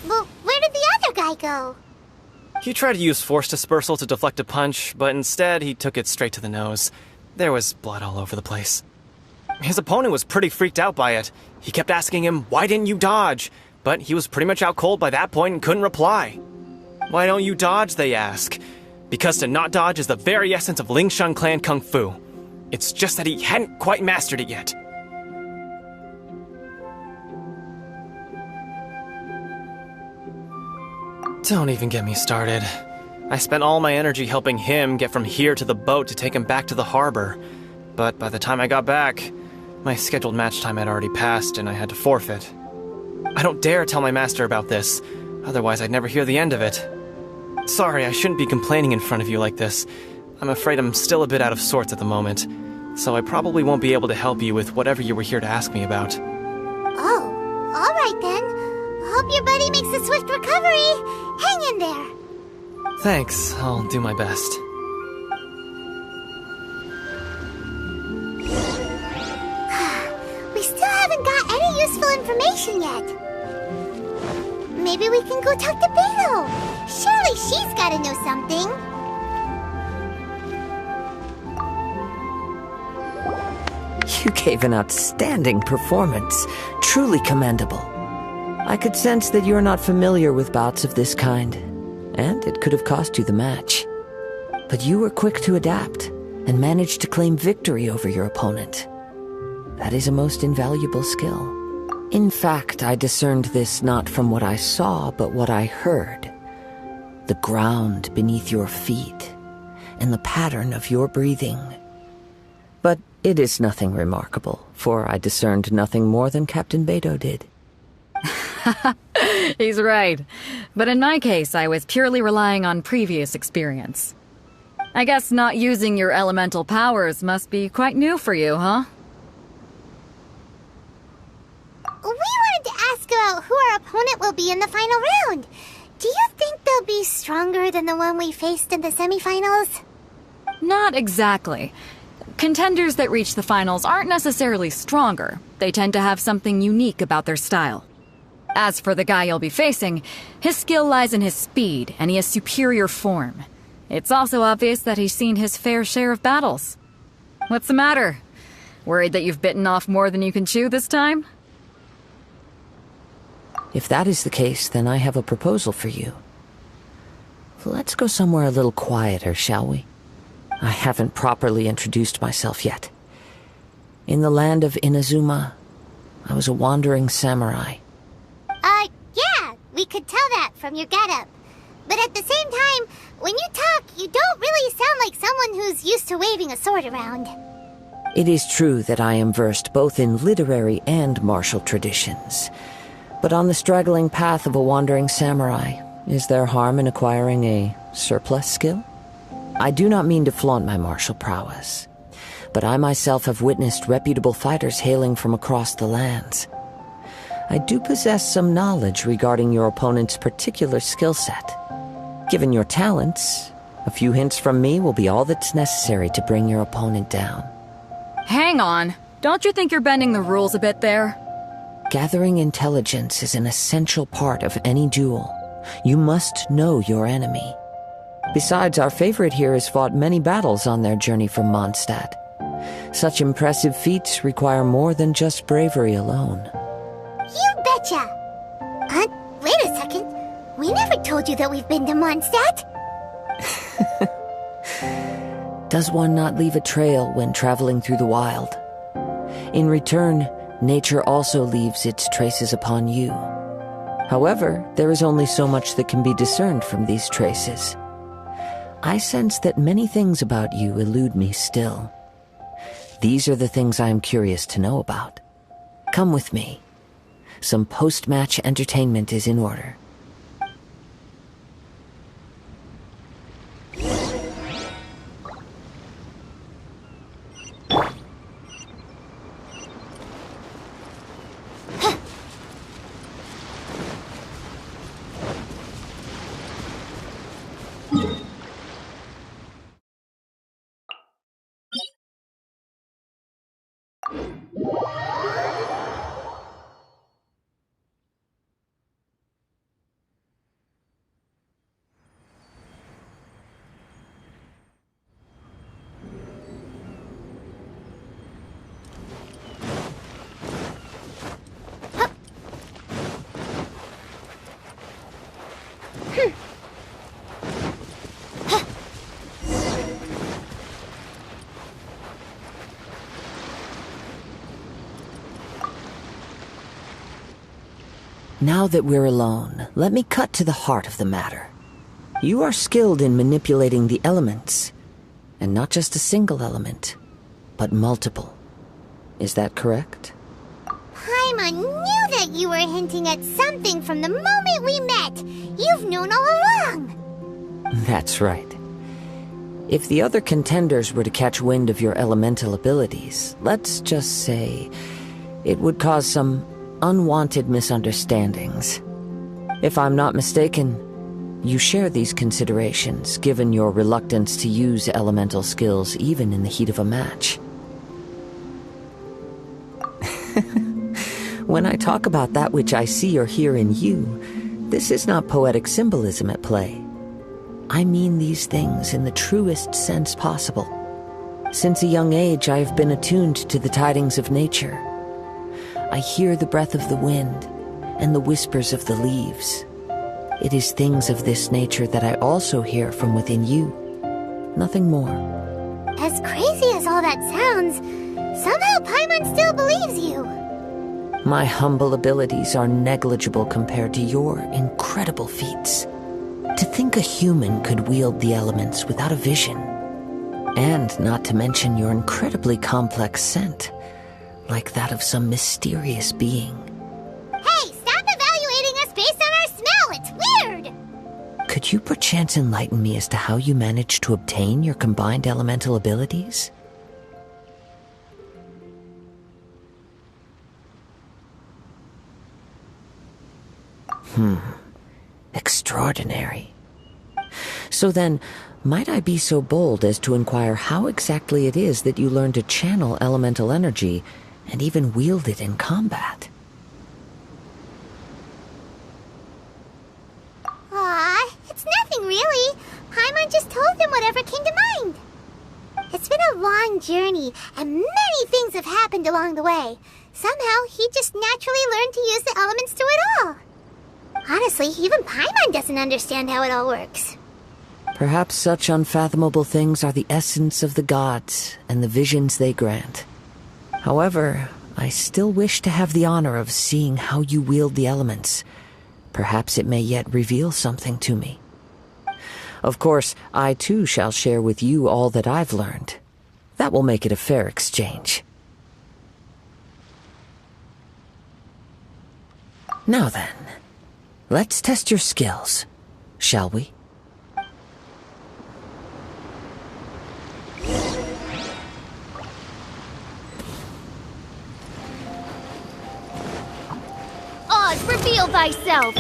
Well, where did the other guy go? He tried to use force dispersal to deflect a punch, but instead he took it straight to the nose. There was blood all over the place. His opponent was pretty freaked out by it. He kept asking him, "Why didn't you dodge?" But he was pretty much out cold by that point and couldn't reply. "Why don't you dodge?" they ask. Because to not dodge is the very essence of Lingshan clan kung fu. It's just that he hadn't quite mastered it yet. Don't even get me started. I spent all my energy helping him get from here to the boat to take him back to the harbor. But by the time I got back, my scheduled match time had already passed and I had to forfeit. I don't dare tell my master about this, otherwise I'd never hear the end of it. Sorry, I shouldn't be complaining in front of you like this. I'm afraid I'm still a bit out of sorts at the moment, so I probably won't be able to help you with whatever you were here to ask me about. Oh, alright then. Hope your buddy makes a swift recovery. Hang in there. Thanks, I'll do my best. We still haven't got any useful information yet. Maybe we can go talk to Beto. Surely she's gotta know something. You gave an outstanding performance. Truly commendable. I could sense that you're not familiar with bouts of this kind, and it could have cost you the match. But you were quick to adapt, and managed to claim victory over your opponent. That is a most invaluable skill. In fact, I discerned this not from what I saw, but what I heard. The ground beneath your feet, and the pattern of your breathing. But it is nothing remarkable, for I discerned nothing more than Captain Beto did. He's right. But in my case, I was purely relying on previous experience. I guess not using your elemental powers must be quite new for you, huh? We wanted to ask about who our opponent will be in the final round. Do you think they'll be stronger than the one we faced in the semifinals? Not exactly. Contenders that reach the finals aren't necessarily stronger. They tend to have something unique about their style. As for the guy you'll be facing, his skill lies in his speed, and he has superior form. It's also obvious that he's seen his fair share of battles. What's the matter? Worried that you've bitten off more than you can chew this time? If that is the case, then I have a proposal for you. Let's go somewhere a little quieter, shall we? I haven't properly introduced myself yet. In the land of Inazuma, I was a wandering samurai. Yeah, we could tell that from your getup. But at the same time, when you talk, you don't really sound like someone who's used to waving a sword around. It is true that I am versed both in literary and martial traditions. But on the straggling path of a wandering samurai, is there harm in acquiring a Surplus skill? I do not mean to flaunt my martial prowess, but I myself have witnessed reputable fighters hailing from across the lands. I do possess some knowledge regarding your opponent's particular skill set. Given your talents, a few hints from me will be all that's necessary to bring your opponent down. Hang on. Don't you think you're bending the rules a bit there? Gathering intelligence is an essential part of any duel. You must know your enemy. Besides, our favorite here has fought many battles on their journey from Mondstadt. Such impressive feats require more than just bravery alone. You betcha! Wait a second. We never told you that we've been to Mondstadt. Does one not leave a trail when traveling through the wild? In return, nature also leaves its traces upon you. However, there is only so much that can be discerned from these traces. I sense that many things about you elude me still. These are the things I am curious to know about. Come with me. Some post-match entertainment is in order. Now that we're alone, let me cut to the heart of the matter. You are skilled in manipulating the elements, and not just a single element, but multiple. Is that correct? Paimon knew that you were hinting at something from the moment we met. You've known all along. That's right. If the other contenders were to catch wind of your elemental abilities, let's just say it would cause some unwanted misunderstandings. If I'm not mistaken, you share these considerations, given your reluctance to use elemental skills even in the heat of a match. When I talk about that which I see or hear in you, this is not poetic symbolism at play. I mean these things in the truest sense possible. Since a young age, I have been attuned to the tidings of nature. I hear the breath of the wind and the whispers of the leaves. It is things of this nature that I also hear from within you. Nothing more. As crazy as all that sounds, somehow Paimon still believes you. My humble abilities are negligible compared to your incredible feats. To think a human could wield the elements without a vision. And not to mention your incredibly complex scent, like that of some mysterious being. Hey, stop evaluating us based on our smell! It's weird! Could you perchance enlighten me as to how you managed to obtain your combined elemental abilities? Extraordinary. So then, might I be so bold as to inquire how exactly it is that you learned to channel elemental energy and even wield it in combat? Aw, it's nothing really. Paimon just told him whatever came to mind. It's been a long journey, and many things have happened along the way. Somehow, he just naturally learned to use the elements through it all. Honestly, even Paimon doesn't understand how it all works. Perhaps such unfathomable things are the essence of the gods and the visions they grant. However, I still wish to have the honor of seeing how you wield the elements. Perhaps it may yet reveal something to me. Of course, I too shall share with you all that I've learned. That will make it a fair exchange. Now then, let's test your skills, shall we? Reveal thyself!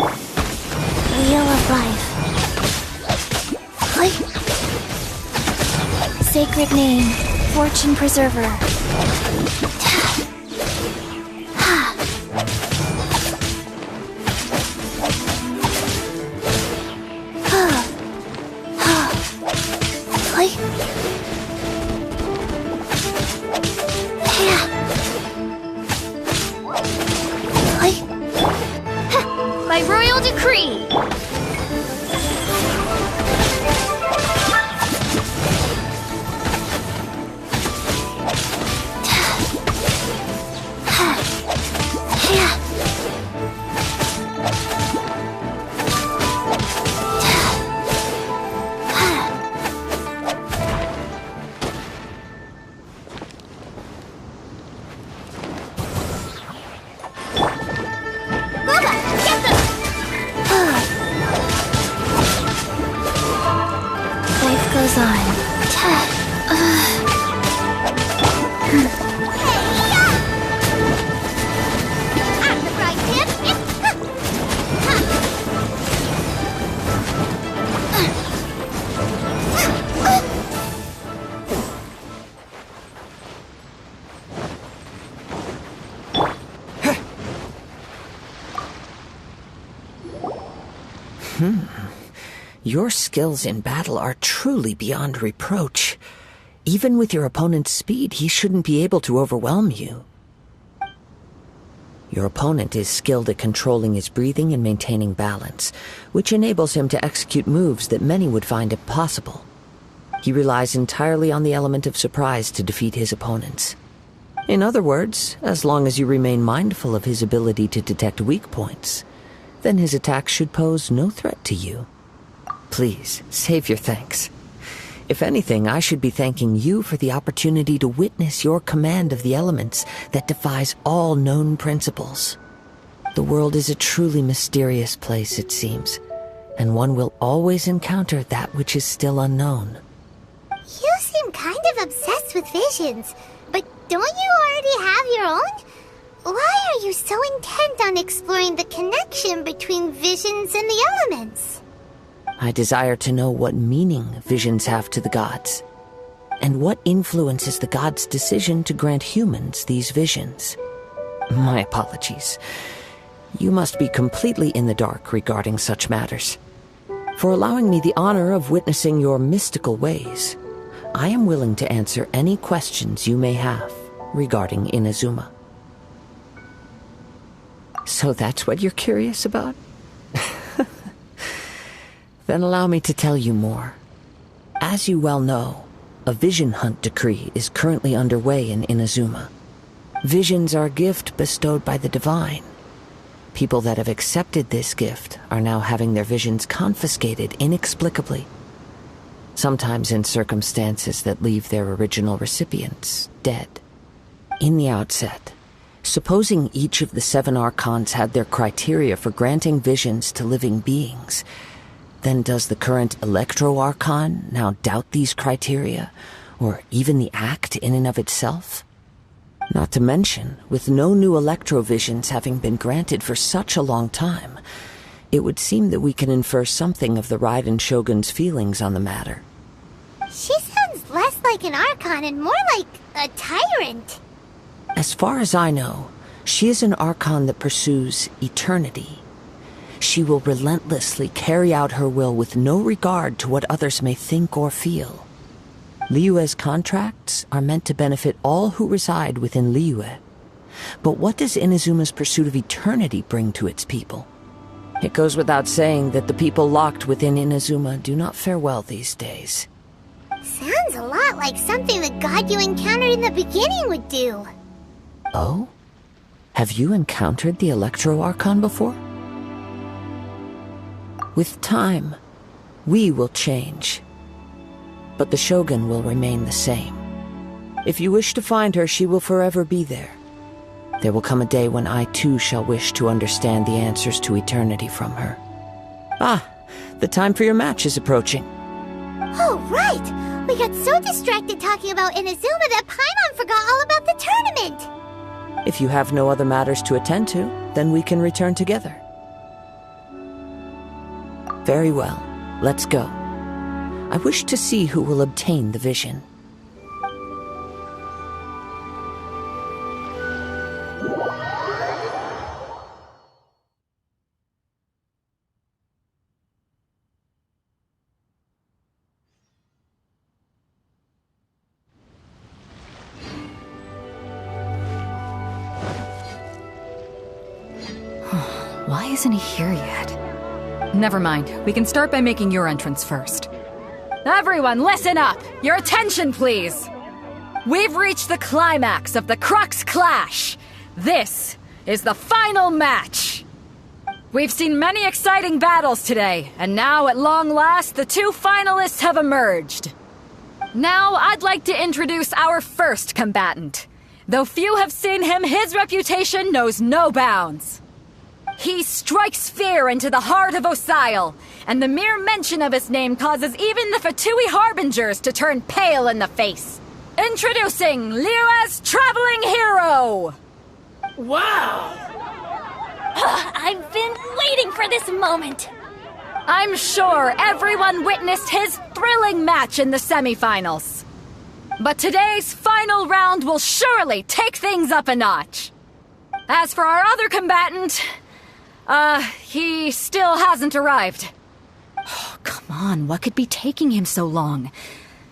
Wheel of Life. Sacred name, Fortune Preserver. By royal decree! Life goes on. Your skills in battle are truly beyond reproach. Even with your opponent's speed, he shouldn't be able to overwhelm you. Your opponent is skilled at controlling his breathing and maintaining balance, which enables him to execute moves that many would find impossible. He relies entirely on the element of surprise to defeat his opponents. In other words, as long as you remain mindful of his ability to detect weak points, then his attacks should pose no threat to you. Please, save your thanks. If anything, I should be thanking you for the opportunity to witness your command of the elements that defies all known principles. The world is a truly mysterious place, it seems, and one will always encounter that which is still unknown. You seem kind of obsessed with visions, but don't you already have your own? Why are you so intent on exploring the connection between visions and the elements? I desire to know what meaning visions have to the gods, and what influences the gods' decision to grant humans these visions. My apologies. You must be completely in the dark regarding such matters. For allowing me the honor of witnessing your mystical ways, I am willing to answer any questions you may have regarding Inazuma. So that's what you're curious about? Then allow me to tell you more. As you well know, a vision hunt decree is currently underway in Inazuma. Visions are a gift bestowed by the divine. People that have accepted this gift are now having their visions confiscated inexplicably, sometimes in circumstances that leave their original recipients dead. In the outset, supposing each of the 7 archons had their criteria for granting visions to living beings, then does the current Electro-Archon now doubt these criteria, or even the act in and of itself? Not to mention, with no new Electro-Visions having been granted for such a long time, it would seem that we can infer something of the Raiden Shogun's feelings on the matter. She sounds less like an Archon and more like a tyrant. As far as I know, she is an Archon that pursues eternity. She will relentlessly carry out her will with no regard to what others may think or feel. Liyue's contracts are meant to benefit all who reside within Liyue. But what does Inazuma's pursuit of eternity bring to its people? It goes without saying that the people locked within Inazuma do not fare well these days. Sounds a lot like something the god you encountered in the beginning would do. Oh? Have you encountered the Electro-Archon before? With time, we will change. But the Shogun will remain the same. If you wish to find her, she will forever be there. There will come a day when I too shall wish to understand the answers to eternity from her. Ah, the time for your match is approaching. Oh, right! We got so distracted talking about Inazuma that Paimon forgot all about the tournament! If you have no other matters to attend to, then we can return together. Very well. Let's go. I wish to see who will obtain the vision. Why isn't he here yet? Never mind. We can start by making your entrance first. Everyone, listen up! Your attention, please! We've reached the climax of the Crux Clash! This is the final match! We've seen many exciting battles today, and now, at long last, the two finalists have emerged. Now, I'd like to introduce our first combatant. Though few have seen him, his reputation knows no bounds. He strikes fear into the heart of Osile, and the mere mention of his name causes even the Fatui Harbingers to turn pale in the face. Introducing Liyue's Traveling Hero! Wow! I've been waiting for this moment. I'm sure everyone witnessed his thrilling match in the semifinals. But today's final round will surely take things up a notch. As for our other combatant, he still hasn't arrived. Oh, come on, what could be taking him so long?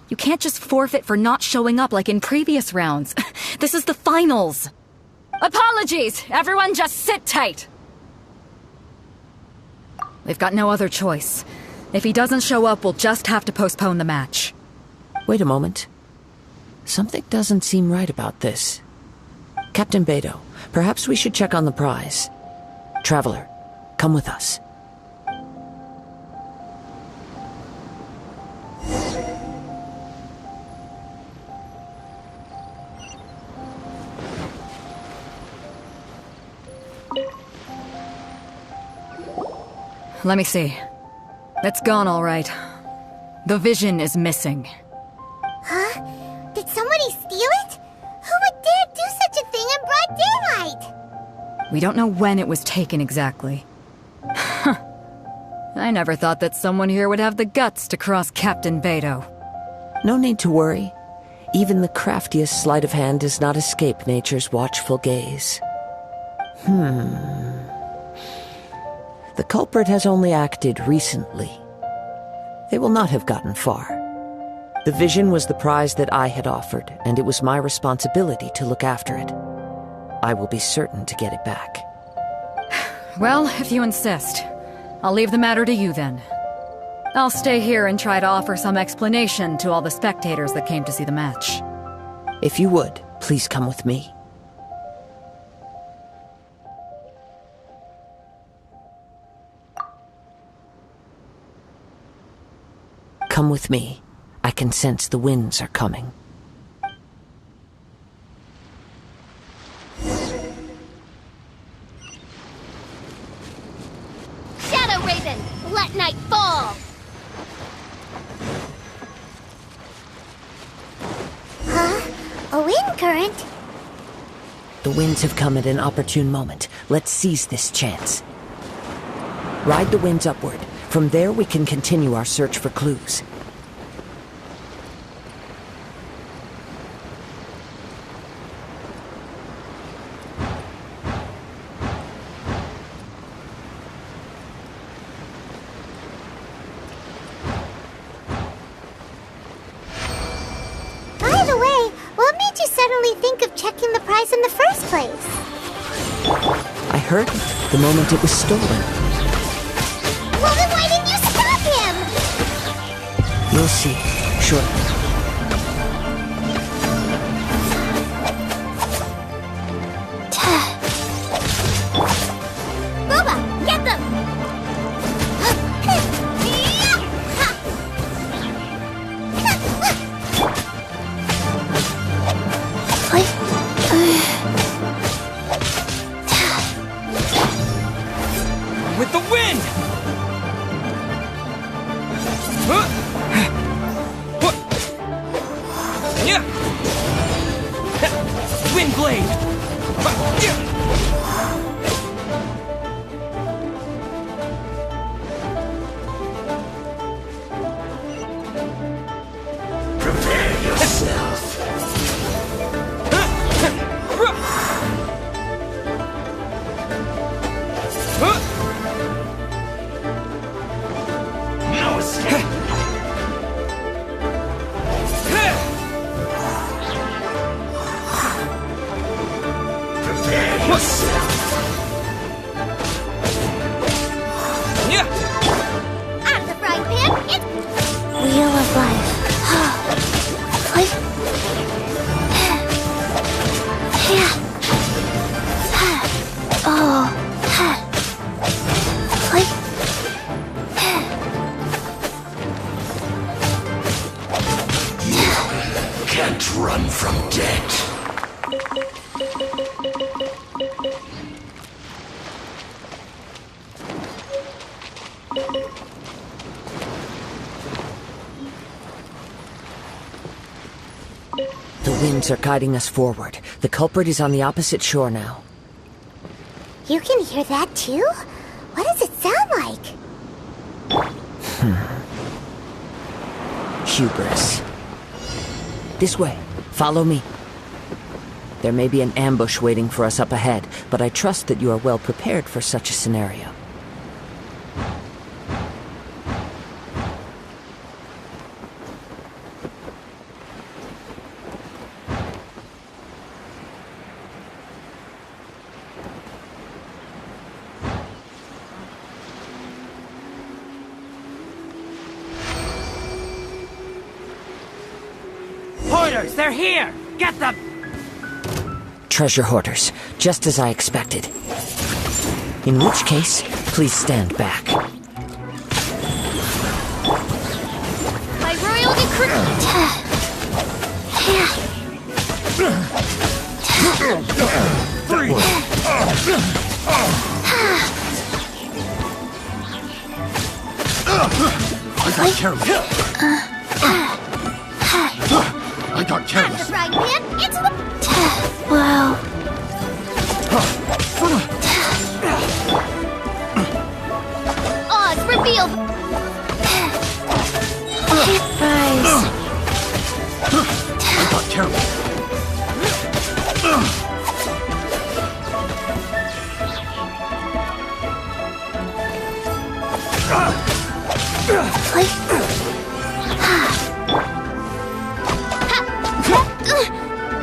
You can't just forfeit for not showing up like in previous rounds. This is the finals. Apologies, everyone just sit tight. We've got no other choice. If he doesn't show up, we'll just have to postpone the match. Wait a moment. Something doesn't seem right about this. Captain Beto, perhaps we should check on the prize. Traveler, come with us. Let me see. It's gone all right. The vision is missing. Huh? Did somebody steal it? Who would dare do such a thing in broad daylight? We don't know when it was taken exactly. I never thought that someone here would have the guts to cross Captain Beto. No need to worry. Even the craftiest sleight of hand does not escape nature's watchful gaze. The culprit has only acted recently. They will not have gotten far. The vision was the prize that I had offered, and it was my responsibility to look after it. I will be certain to get it back. Well, if you insist. I'll leave the matter to you then. I'll stay here and try to offer some explanation to all the spectators that came to see the match. If you would, please come with me. Come with me. I can sense the winds are coming. Shadow Raven, let night fall! Huh? A wind current? The winds have come at an opportune moment. Let's seize this chance. Ride the winds upward. From there, we can continue our search for clues. By the way, what made you suddenly think of checking the prize in the first place? I heard it the moment it was stolen. Well, then why didn't you stop him? You'll see, shortly. Booba, get them! With the wind! Wind blade! The winds are guiding us forward. The culprit is on the opposite shore now. You can hear that too? What does it sound like? Hubris. This way. Follow me. There may be an ambush waiting for us up ahead, but I trust that you are well prepared for such a scenario. Hoarders, they're here! Get them! Treasure hoarders, just as I expected. In which case, please stand back. By royal decree! I got careless. I got careless. Right, man, into the... Wow. Oz, revealed! Surprise. I got careless.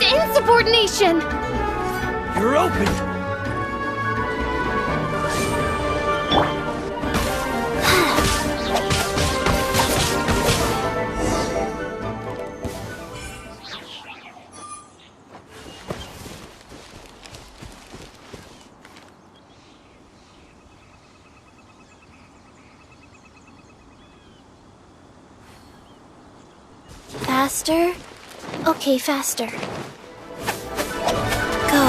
Insubordination! You're open! Faster? Okay, faster. Go.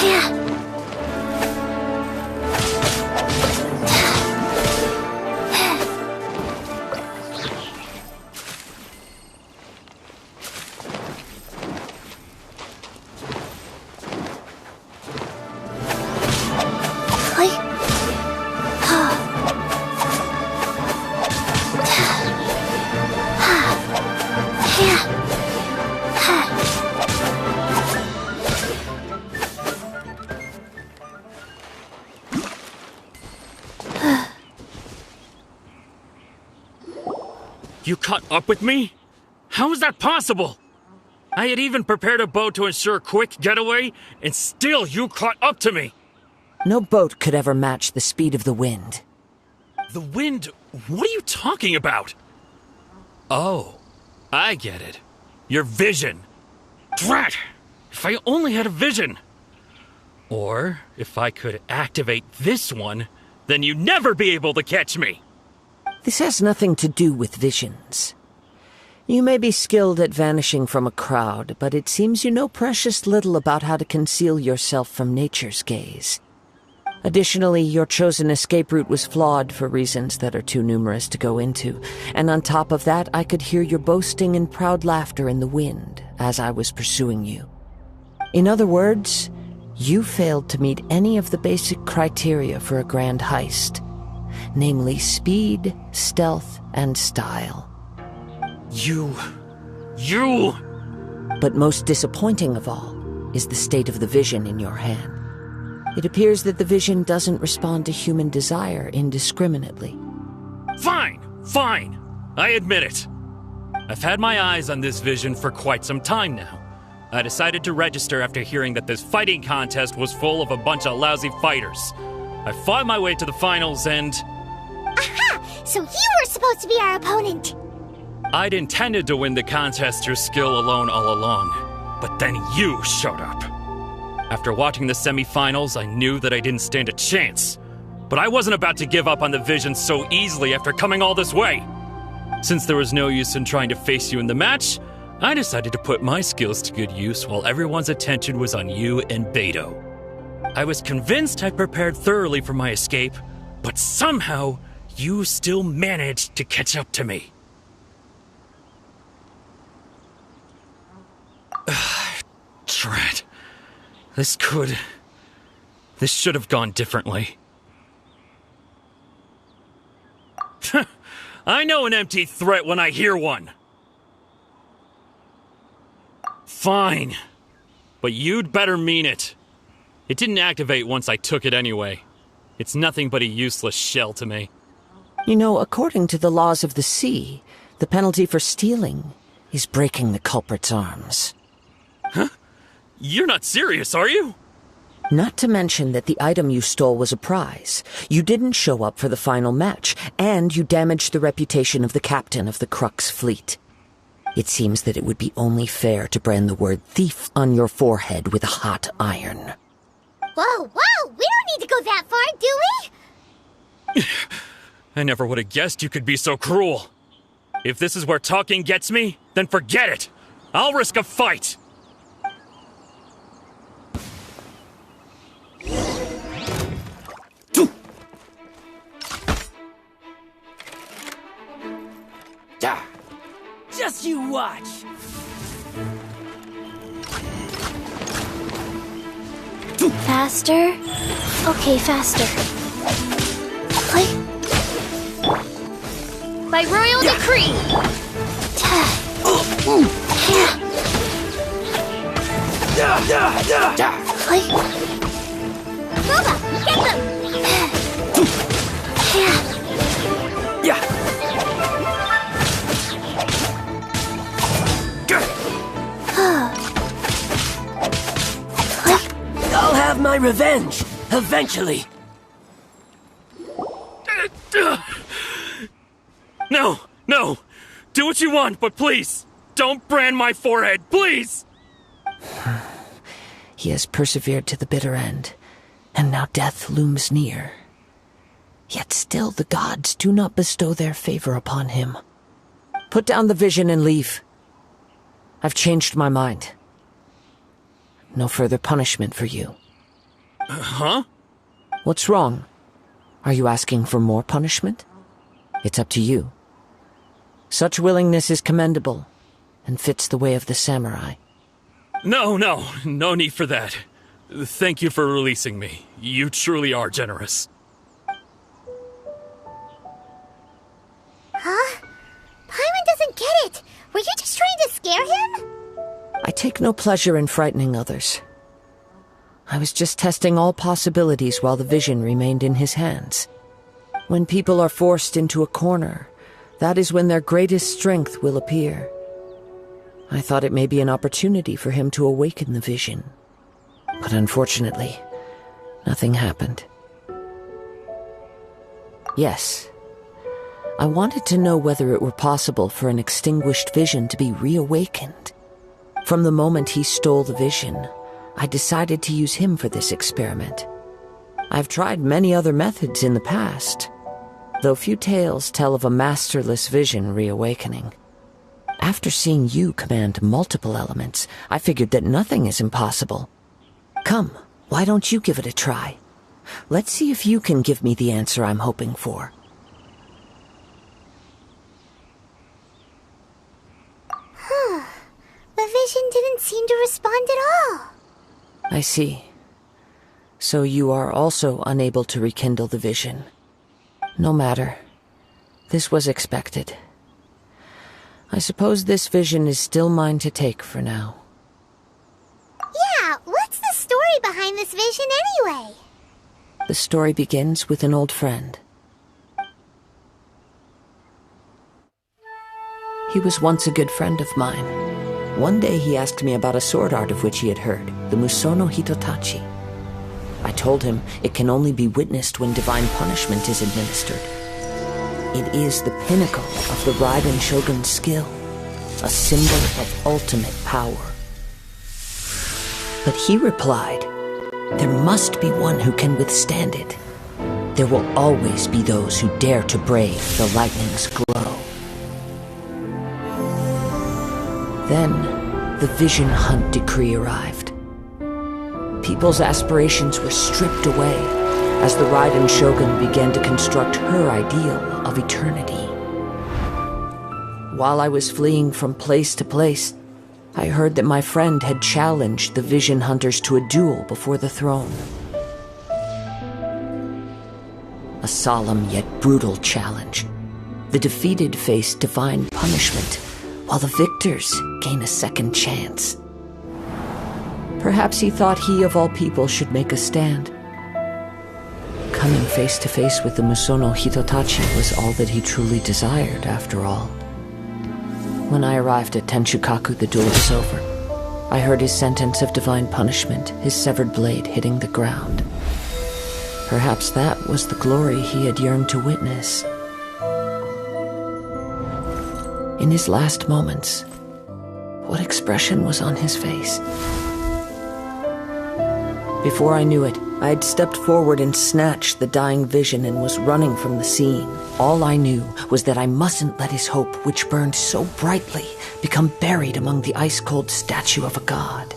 Yeah. You caught up with me? How is that possible? I had even prepared a boat to ensure a quick getaway, and still you caught up to me! No boat could ever match the speed of the wind. The wind? What are you talking about? Oh, I get it. Your vision. Drat! If I only had a vision! Or, if I could activate this one, then you'd never be able to catch me! This has nothing to do with visions. You may be skilled at vanishing from a crowd, but it seems you know precious little about how to conceal yourself from nature's gaze. Additionally, your chosen escape route was flawed for reasons that are too numerous to go into, and on top of that, I could hear your boasting and proud laughter in the wind as I was pursuing you. In other words, you failed to meet any of the basic criteria for a grand heist. Namely speed, stealth, and style. You... But most disappointing of all is the state of the vision in your hand. It appears that the vision doesn't respond to human desire indiscriminately. Fine! I admit it. I've had my eyes on this vision for quite some time now. I decided to register after hearing that this fighting contest was full of a bunch of lousy fighters. I fought my way to the finals and... Aha! So you were supposed to be our opponent! I'd intended to win the contest through skill alone all along, but then you showed up. After watching the semifinals, I knew that I didn't stand a chance, but I wasn't about to give up on the vision so easily after coming all this way. Since there was no use in trying to face you in the match, I decided to put my skills to good use while everyone's attention was on you and Beto. I was convinced I'd prepared thoroughly for my escape, But somehow, you still managed to catch up to me. Drat. This should have gone differently. I know an empty threat when I hear one. Fine. But you'd better mean it. It didn't activate once I took it anyway. It's nothing but a useless shell to me. You know, according to the laws of the sea, the penalty for stealing is breaking the culprit's arms. Huh? You're not serious, are you? Not to mention that the item you stole was a prize. You didn't show up for the final match, and you damaged the reputation of the captain of the Crux fleet. It seems that it would be only fair to brand the word thief on your forehead with a hot iron. Whoa, whoa! We don't need to go that far, do we? I never would have guessed you could be so cruel. If this is where talking gets me, then forget it. I'll risk a fight. Just you watch. Faster? Okay, faster. Play. By royal decree! Play. Boba, get them! I'll have my revenge, eventually. No, no! Do what you want, but please, don't brand my forehead, please! He has persevered to the bitter end, and now death looms near. Yet still the gods do not bestow their favor upon him. Put down the vision and leave. I've changed my mind. No further punishment for you. Huh? What's wrong? Are you asking for more punishment? It's up to you. Such willingness is commendable, and fits the way of the samurai. No need for that. Thank you for releasing me. You truly are generous. Huh? Paimon doesn't get it. Were you just trying to scare him? I take no pleasure in frightening others. I was just testing all possibilities while the vision remained in his hands. When people are forced into a corner, that is when their greatest strength will appear. I thought it may be an opportunity for him to awaken the vision. But unfortunately, nothing happened. Yes, I wanted to know whether it were possible for an extinguished vision to be reawakened. From the moment he stole the vision, I decided to use him for this experiment. I've tried many other methods in the past, though few tales tell of a masterless vision reawakening. After seeing you command multiple elements, I figured that nothing is impossible. Come, why don't you give it a try? Let's see if you can give me the answer I'm hoping for. The vision didn't seem to respond at all. I see. So you are also unable to rekindle the vision. No matter. This was expected. I suppose this vision is still mine to take for now. Yeah, what's the story behind this vision anyway? The story begins with an old friend. He was once a good friend of mine. One day he asked me about a sword art of which he had heard, the Musono Hitotachi. I told him it can only be witnessed when divine punishment is administered. It is the pinnacle of the Raiden Shogun's skill, a symbol of ultimate power. But he replied, there must be one who can withstand it. There will always be those who dare to brave the lightning's glow. Then, the Vision Hunt decree arrived. People's aspirations were stripped away, as the Raiden Shogun began to construct her ideal of eternity. While I was fleeing from place to place, I heard that my friend had challenged the Vision Hunters to a duel before the throne. A solemn yet brutal challenge. The defeated face divine punishment, while the victors gain a second chance. Perhaps he thought he of all people should make a stand. Coming face to face with the Musono Hitotachi was all that he truly desired, after all. When I arrived at Tenshukaku, the duel was over. I heard his sentence of divine punishment, his severed blade hitting the ground. Perhaps that was the glory he had yearned to witness. In his last moments, what expression was on his face? Before I knew it, I had stepped forward and snatched the dying vision and was running from the scene. All I knew was that I mustn't let his hope, which burned so brightly, become buried among the ice-cold statue of a god.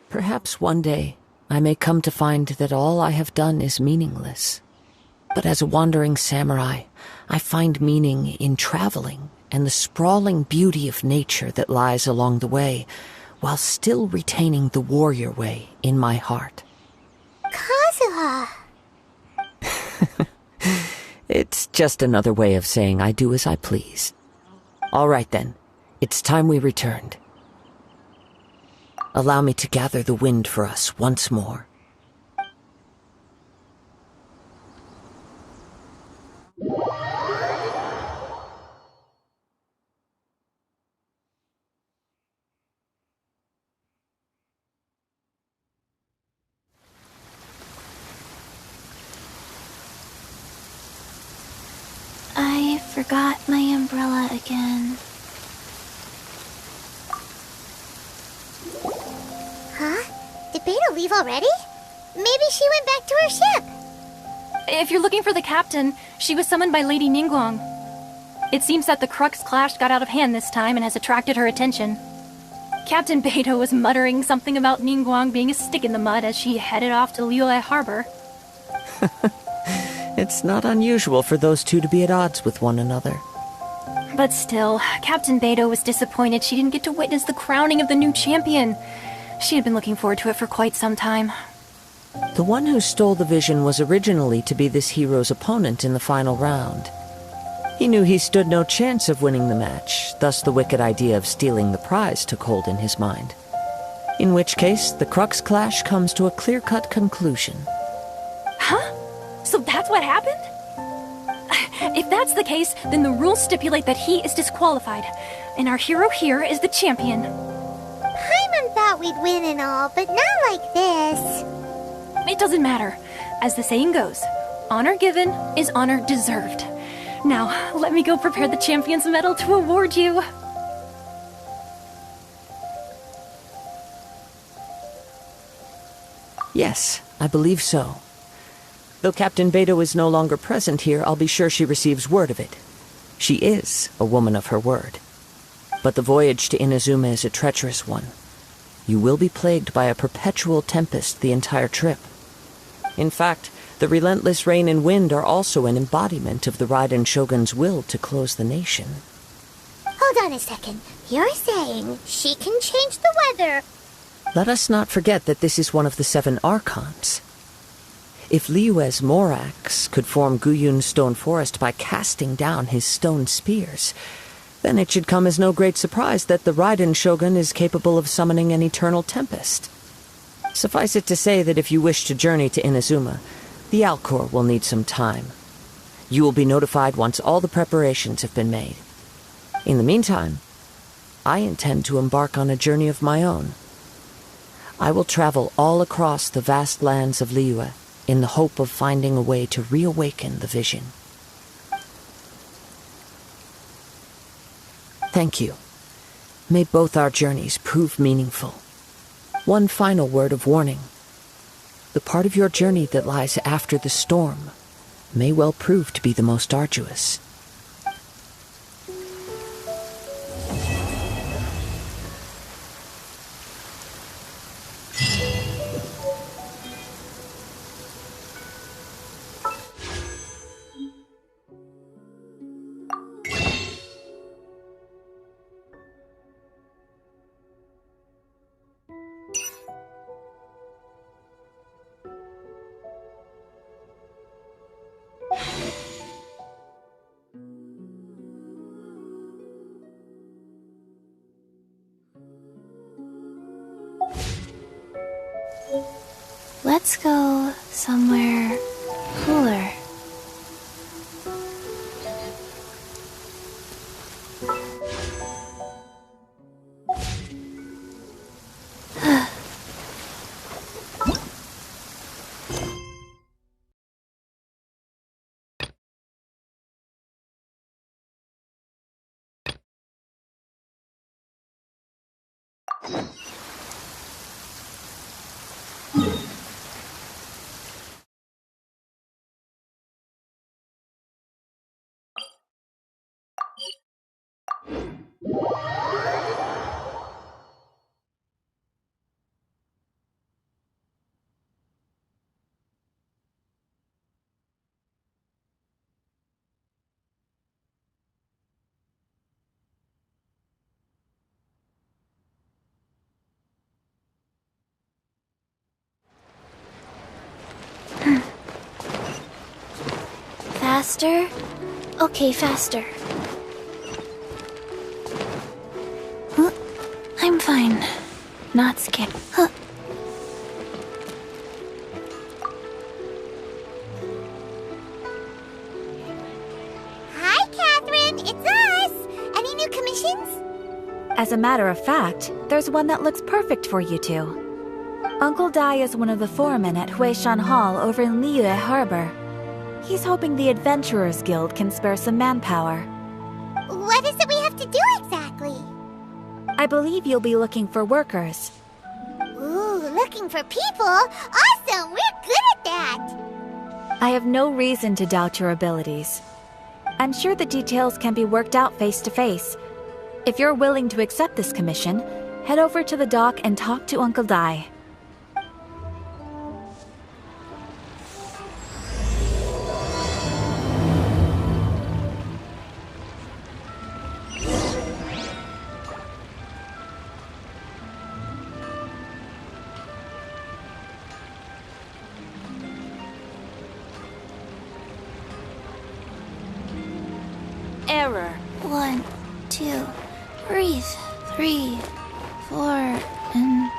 Perhaps one day I may come to find that all I have done is meaningless. But as a wandering samurai, I find meaning in traveling and the sprawling beauty of nature that lies along the way, while still retaining the warrior way in my heart. Kazuha! It's just another way of saying I do as I please. All right then, it's time we returned. Allow me to gather the wind for us once more. I forgot my umbrella again. Huh? Did Beta leave already? Maybe she went back to her ship. If you're looking for the captain, she was summoned by Lady Ningguang. It seems that the Crux clash got out of hand this time and has attracted her attention. Captain Beidou was muttering something about Ningguang being a stick in the mud as she headed off to Liyue Harbor. It's not unusual for those two to be at odds with one another. But still, Captain Beidou was disappointed she didn't get to witness the crowning of the new champion. She had been looking forward to it for quite some time. The one who stole the vision was originally to be this hero's opponent in the final round. He knew he stood no chance of winning the match, thus the wicked idea of stealing the prize took hold in his mind. In which case, the Crux clash comes to a clear-cut conclusion. Huh? So that's what happened? If that's the case, then the rules stipulate that he is disqualified, and our hero here is the champion. Paimon thought we'd win and all, but not like this. It doesn't matter. As the saying goes, honor given is honor deserved. Now, let me go prepare the champion's medal to award you. Yes, I believe so. Though Captain Beidou is no longer present here, I'll be sure she receives word of it. She is a woman of her word. But the voyage to Inazuma is a treacherous one. You will be plagued by a perpetual tempest the entire trip. In fact, the relentless rain and wind are also an embodiment of the Raiden Shogun's will to close the nation. Hold on a second. You're saying she can change the weather? Let us not forget that this is one of the 7 Archons. If Liyue's Morax could form Guyun's stone forest by casting down his stone spears, then it should come as no great surprise that the Raiden Shogun is capable of summoning an eternal tempest. Suffice it to say that if you wish to journey to Inazuma, the Alcor will need some time. You will be notified once all the preparations have been made. In the meantime, I intend to embark on a journey of my own. I will travel all across the vast lands of Liyue in the hope of finding a way to reawaken the vision. Thank you. May both our journeys prove meaningful. One final word of warning. The part of your journey that lies after the storm may well prove to be the most arduous. Let's go somewhere cooler. Faster? Okay, faster. Huh? I'm fine. Not scared. Huh? Hi, Catherine. It's us. Any new commissions? As a matter of fact, there's one that looks perfect for you two. Uncle Dai is one of the foremen at Huishan Hall over in Liyue Harbor. He's hoping the Adventurers Guild can spare some manpower. What is it we have to do exactly? I believe you'll be looking for workers. Ooh, looking for people? Awesome! We're good at that! I have no reason to doubt your abilities. I'm sure the details can be worked out face to face. If you're willing to accept this commission, head over to the dock and talk to Uncle Dai. Error. 1, 2, breathe. 3, 4, and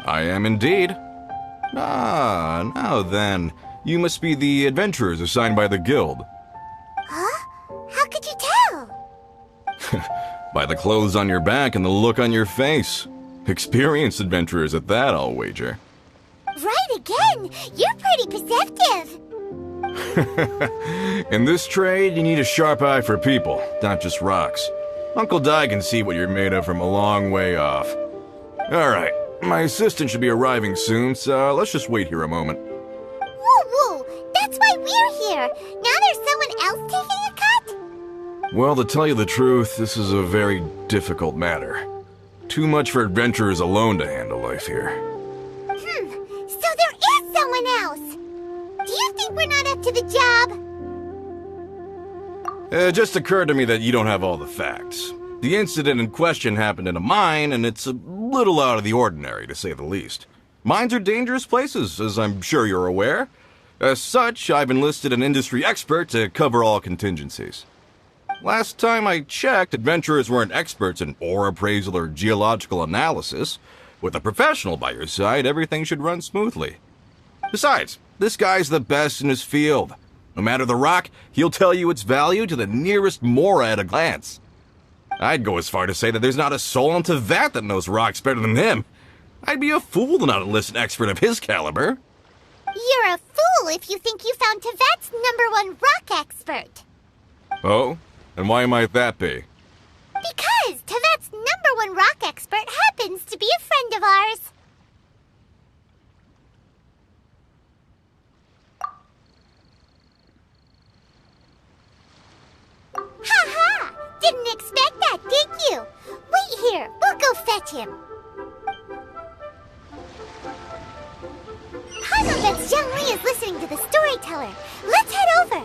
I am indeed. Ah, now then. You must be the adventurers assigned by the guild. Huh? How could you tell? By the clothes on your back and the look on your face. Experienced adventurers at that, I'll wager. Right again! You're pretty perceptive! In this trade, you need a sharp eye for people, not just rocks. Uncle Dai can see what you're made of from a long way off. Alright, my assistant should be arriving soon, so let's just wait here a moment. Woo-woo! That's why we're here! Now there's someone else taking a cut? Well, to tell you the truth, this is a very difficult matter. Too much for adventurers alone to handle life here. So there is someone else! Do you think we're not up to the job? It just occurred to me that you don't have all the facts. The incident in question happened in a mine, and it's a little out of the ordinary, to say the least. Mines are dangerous places, as I'm sure you're aware. As such, I've enlisted an industry expert to cover all contingencies. Last time I checked, adventurers weren't experts in ore appraisal or geological analysis. With a professional by your side, everything should run smoothly. Besides, this guy's the best in his field. No matter the rock, he'll tell you its value to the nearest mora at a glance. I'd go as far to say that there's not a soul on Tevat that knows rocks better than him. I'd be a fool to not enlist an expert of his caliber. You're a fool if you think you found Tevat's #1 rock expert. Oh? And why might that be? Because Tevat's #1 rock expert happens to be a friend of ours. Ha-ha! Didn't expect that, did you? Wait here, we'll go fetch him. Hanobet's Zhang Li is listening to the storyteller. Let's head over.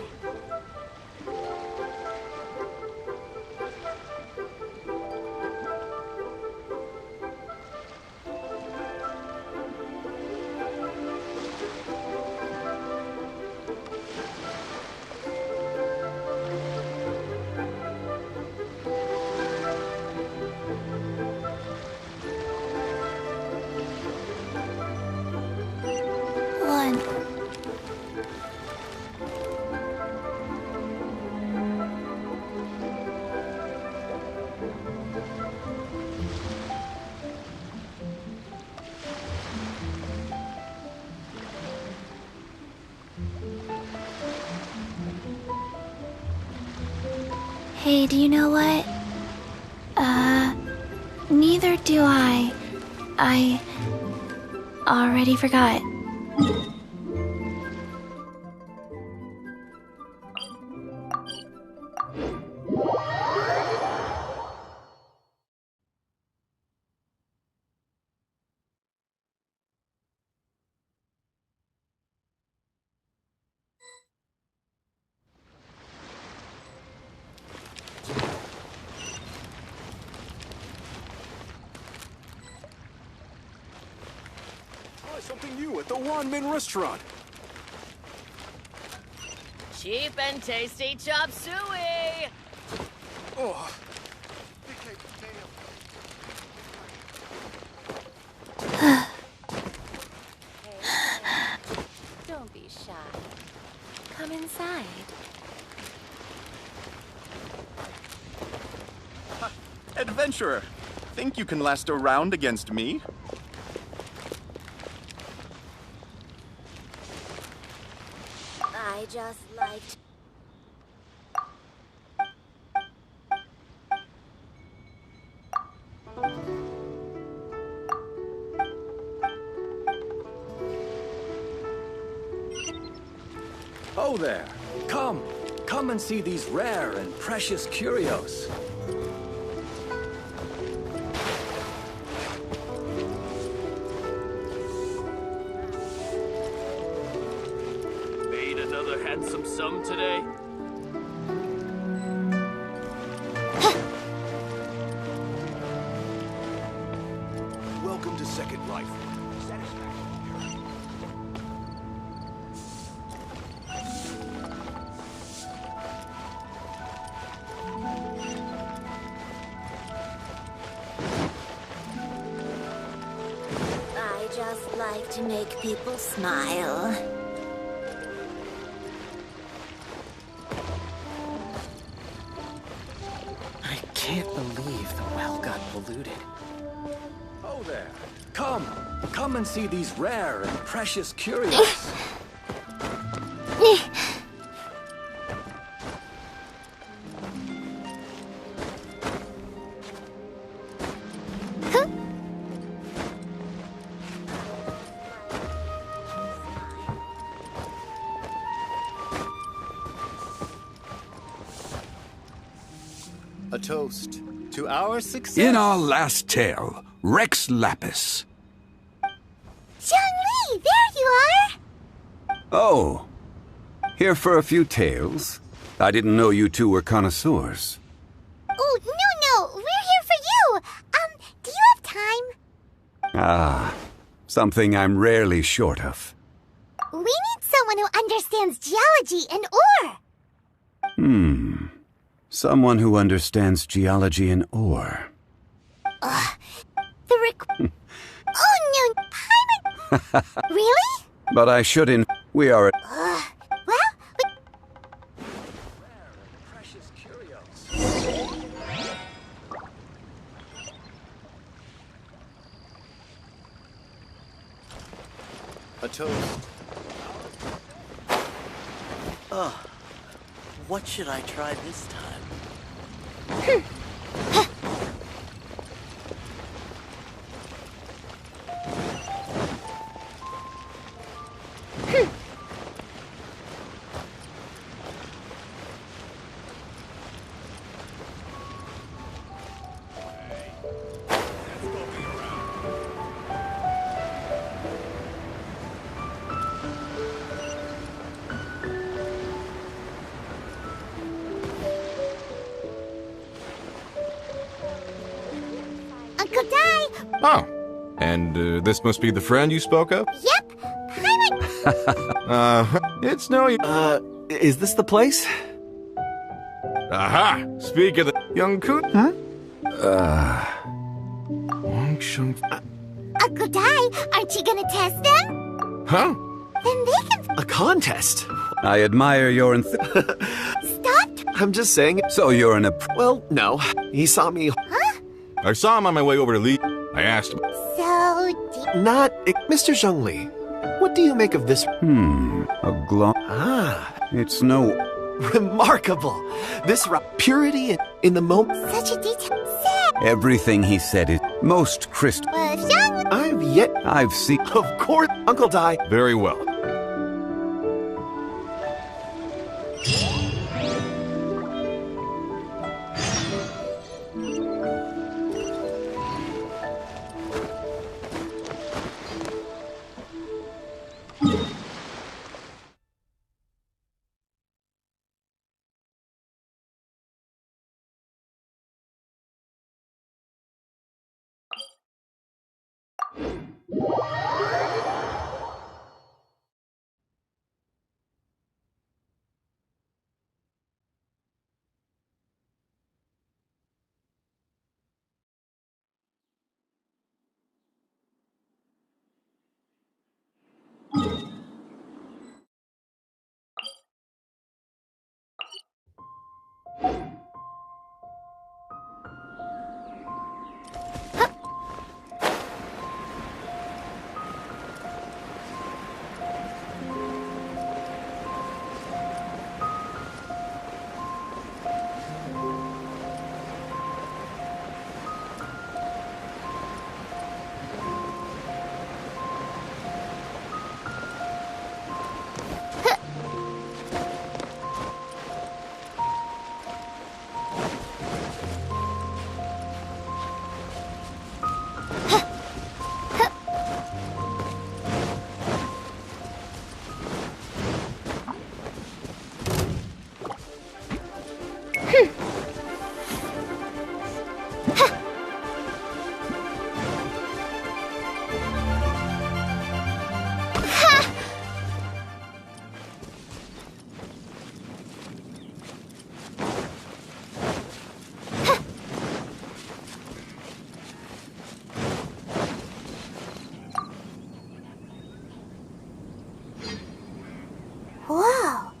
Hey, do you know what? Neither do I. I already forgot. Something new at the Wanmin restaurant. Cheap and tasty chop suey. Oh. Don't be shy. Come inside. Adventurer, think you can last a round against me? I just liked... Oh there. Come and see these rare and precious curios. Made another handsome sum today. Welcome to Second Life. I just like to make people smile. I can't believe the well got polluted. Oh there. Come and see these rare and precious curios. A toast to our success. In our last tale, Rex Lapis. Zhang Li, there you are! Oh. Here for a few tales? I didn't know you two were connoisseurs. Oh, no, we're here for you! Do you have time? Ah, Something I'm rarely short of. We need someone who understands geology and ore. Someone who understands geology and ore. Oh no, really? But I shouldn't. We are. A toast. What should I try this time? Uncle Dai! Oh. And this must be the friend you spoke of? Yep! It's no... Is this the place? Aha! Speak of the... Young Kun... Uncle Dai, aren't you gonna test them? Huh? Then they can... A contest? I admire your Stop! I'm just saying. So you're in a... Well, no. He saw me... I saw him on my way over to Lee. I asked him. So... Not... Mr. Zhongli, what do you make of this? A glow... It's no... Remarkable! This purity in the moment... Such a detail... Everything he said is most crystal... I've seen... Of course, Uncle Dai. Very well.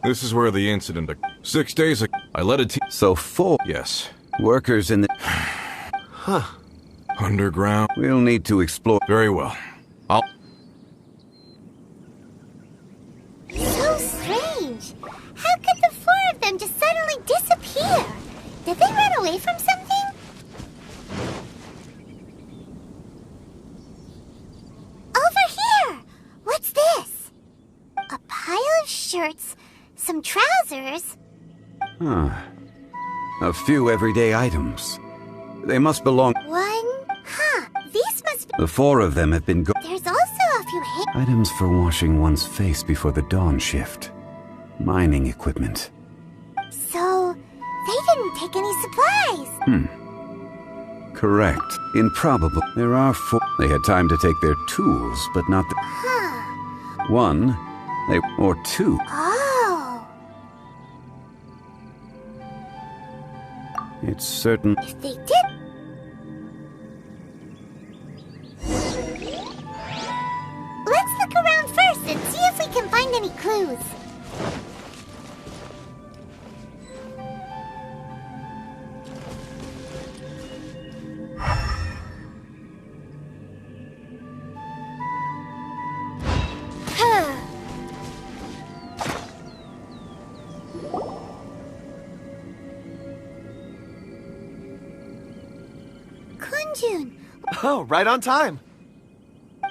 This is where the incident occurred. 6 days ago, I led a team. So 4? Yes. Workers in the... Underground. We'll need to explore... Very well. I'll... So strange. How could the 4 of them just suddenly disappear? Did they run away from something? Over here! What's this? A pile of shirts, some trousers. A few everyday items. They must belong... These must be... The 4 of them have been There's also a few items for washing one's face before the dawn shift. Mining equipment. So, they didn't take any supplies. Correct. Improbable. There are 4. They had time to take their tools, but not the... Huh. 1, or 2. Oh. It's certain... If they did... Let's look around first and see if we can find any clues. Kunjun. Oh, right on time.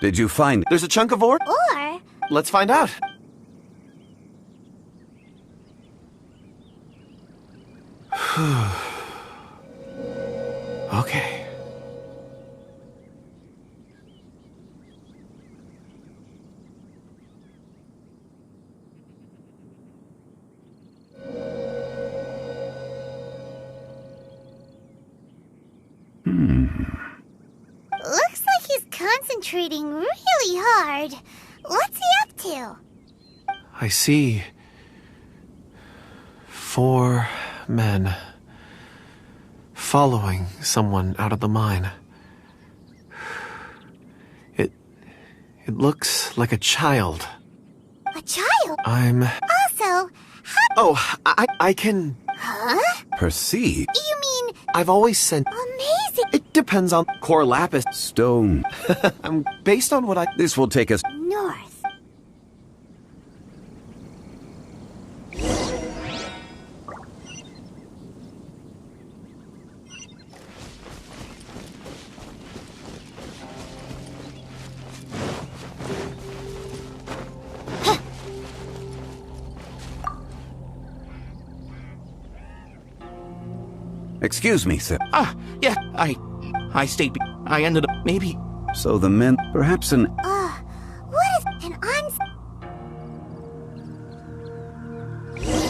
Did you find... There's a chunk of ore? Or... Let's find out. Okay. Looks like he's concentrating really hard. What's he up to? I see 4 men following someone out of the mine. It looks like a child. A child? I'm... Also, how... Oh, I can... Huh? Perceive? You mean... I've always said... Amazing! It depends on core lapis. Stone. I'm based on what I... This will take us... North. Excuse me, sir. Yeah, I stayed. I ended up maybe. So the men... Perhaps an... What is an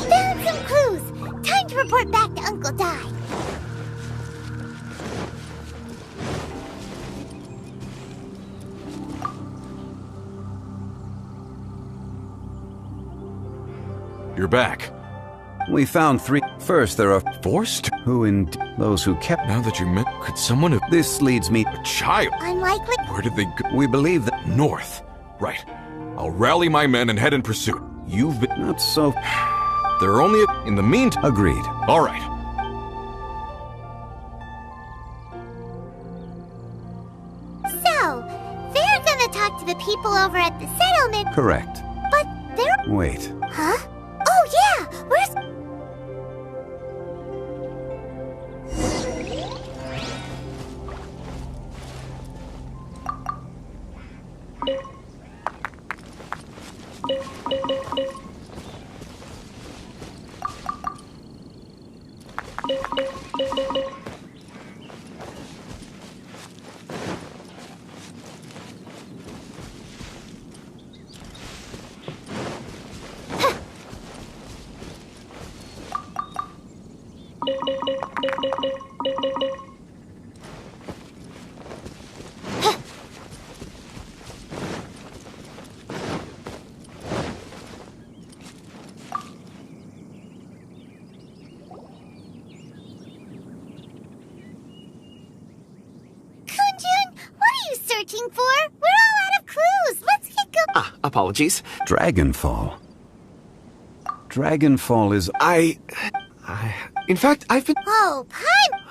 Found some clues! Time to report back to Uncle Di. You're back. We found 3. First, there are... Forced? Who in... Those who kept... Now that you met... Could someone have... This leads me... A child? Unlikely. Where did they go? We believe that... North. Right. I'll rally my men and head in pursuit. You've been... Not so... They're only... In the meantime... Agreed. All right. So, they're gonna talk to the people over at the settlement. Correct. But they're... Wait. Huh? Oh yeah! Where's... searching for? We're all out of clues. Let's get going. Apologies. Dragonfall. Dragonfall is... In fact, I've been... Oh, Pine!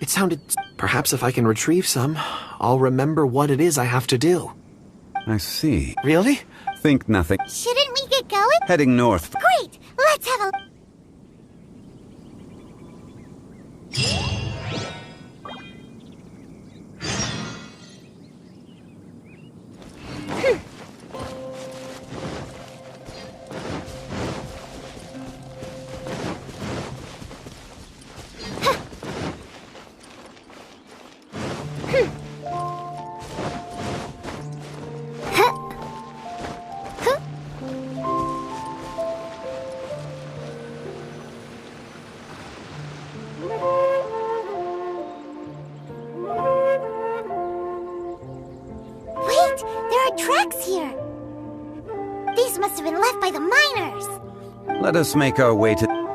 It sounded... Perhaps if I can retrieve some, I'll remember what it is I have to do. I see. Really? Think nothing. Shouldn't we get going? Heading north. Great! Let's have a... trash must have been left by the miners. Let us make our way to...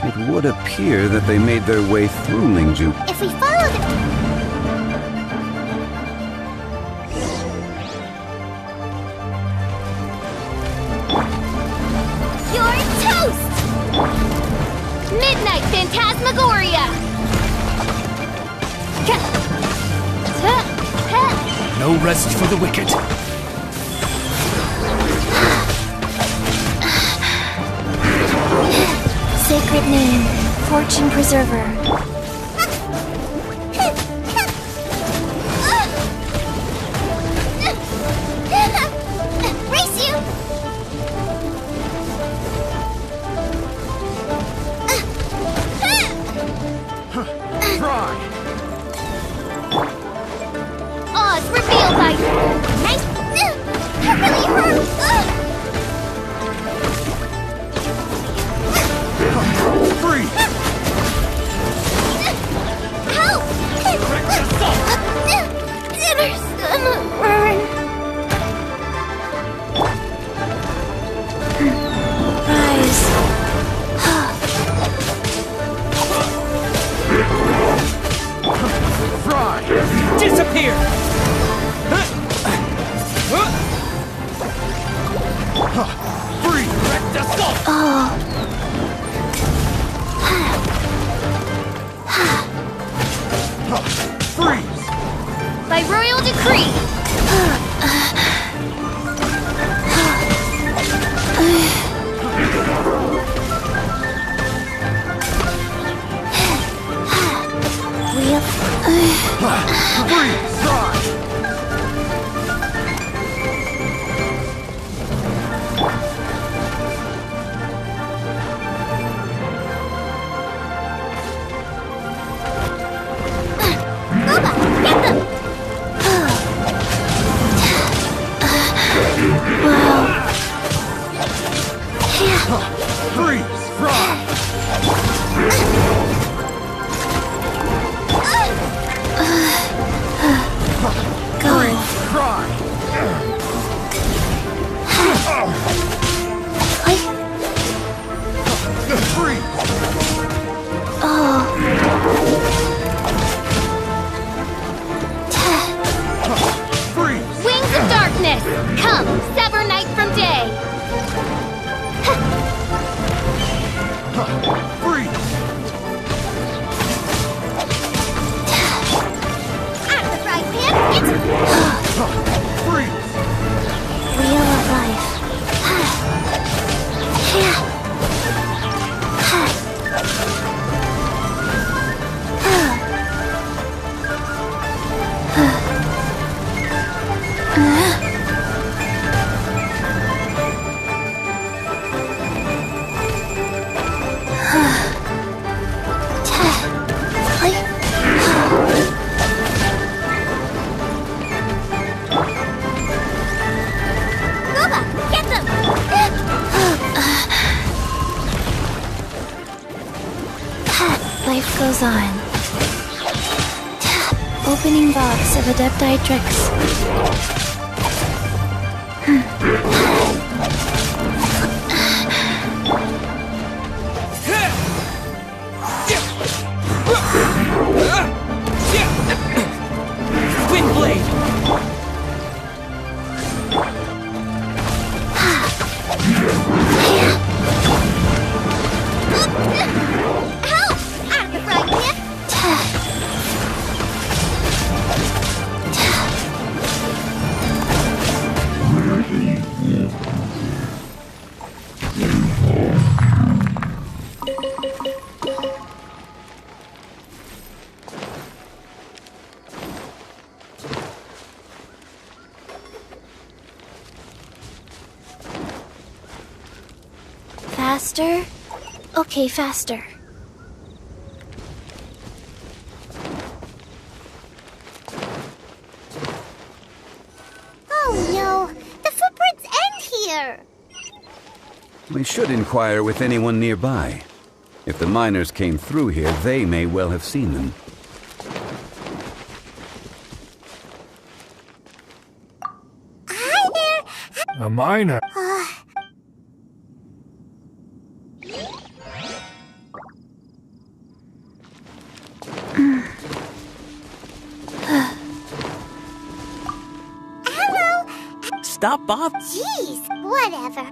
It would appear that they made their way through Lingju. If we follow the... You're toast! Midnight Phantasmagoria! No rest for the wicked. Sacred name, Fortune Preserver. Race you! Try! Oz revealed by... Nice... That really hurt! Free! Help! Did her stomach burn? Rise. Fry! Disappear! Free! Direct assault! Freeze! By royal decree! Freeze! Try! Life goes on. Opening box of Adepti tricks. Windblade! Help! I'm the front here. Faster? Okay, faster. Oh no, the footprints end here. We should inquire with anyone nearby. If the miners came through here, they may well have seen them. Hi there. A miner. Hello. Stop bothering. Jeez, whatever.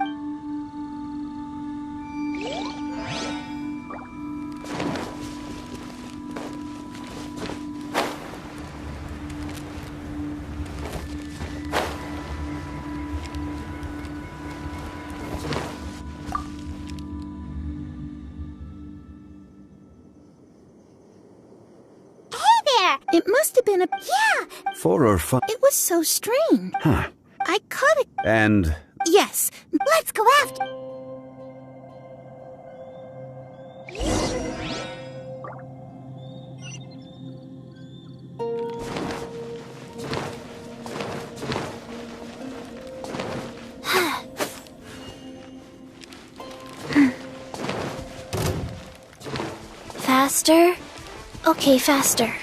It must have been a... Yeah! 4 or 5. It was so strange. Huh. I caught it. And Yes. Let's go after... Faster? Okay, faster.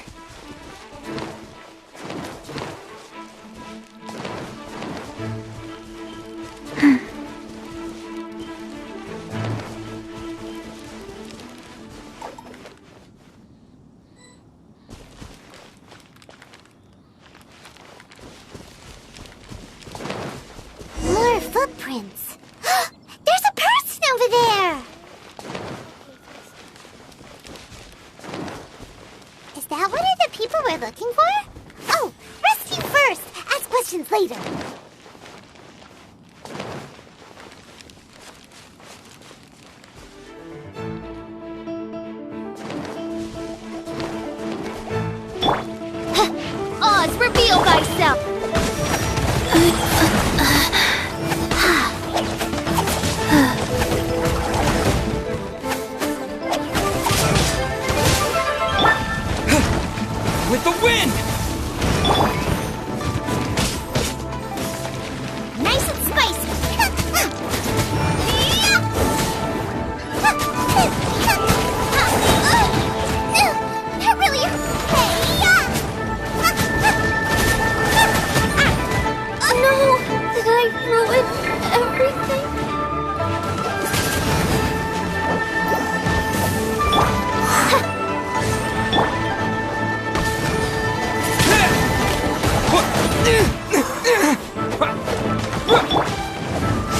More footprints. There's a person over there! Is that one of the people we're looking for? Oh, rescue first! Ask questions later. Oz, reveal thyself! With the wind! Nice and spicy! That really No! Did I ruin everything?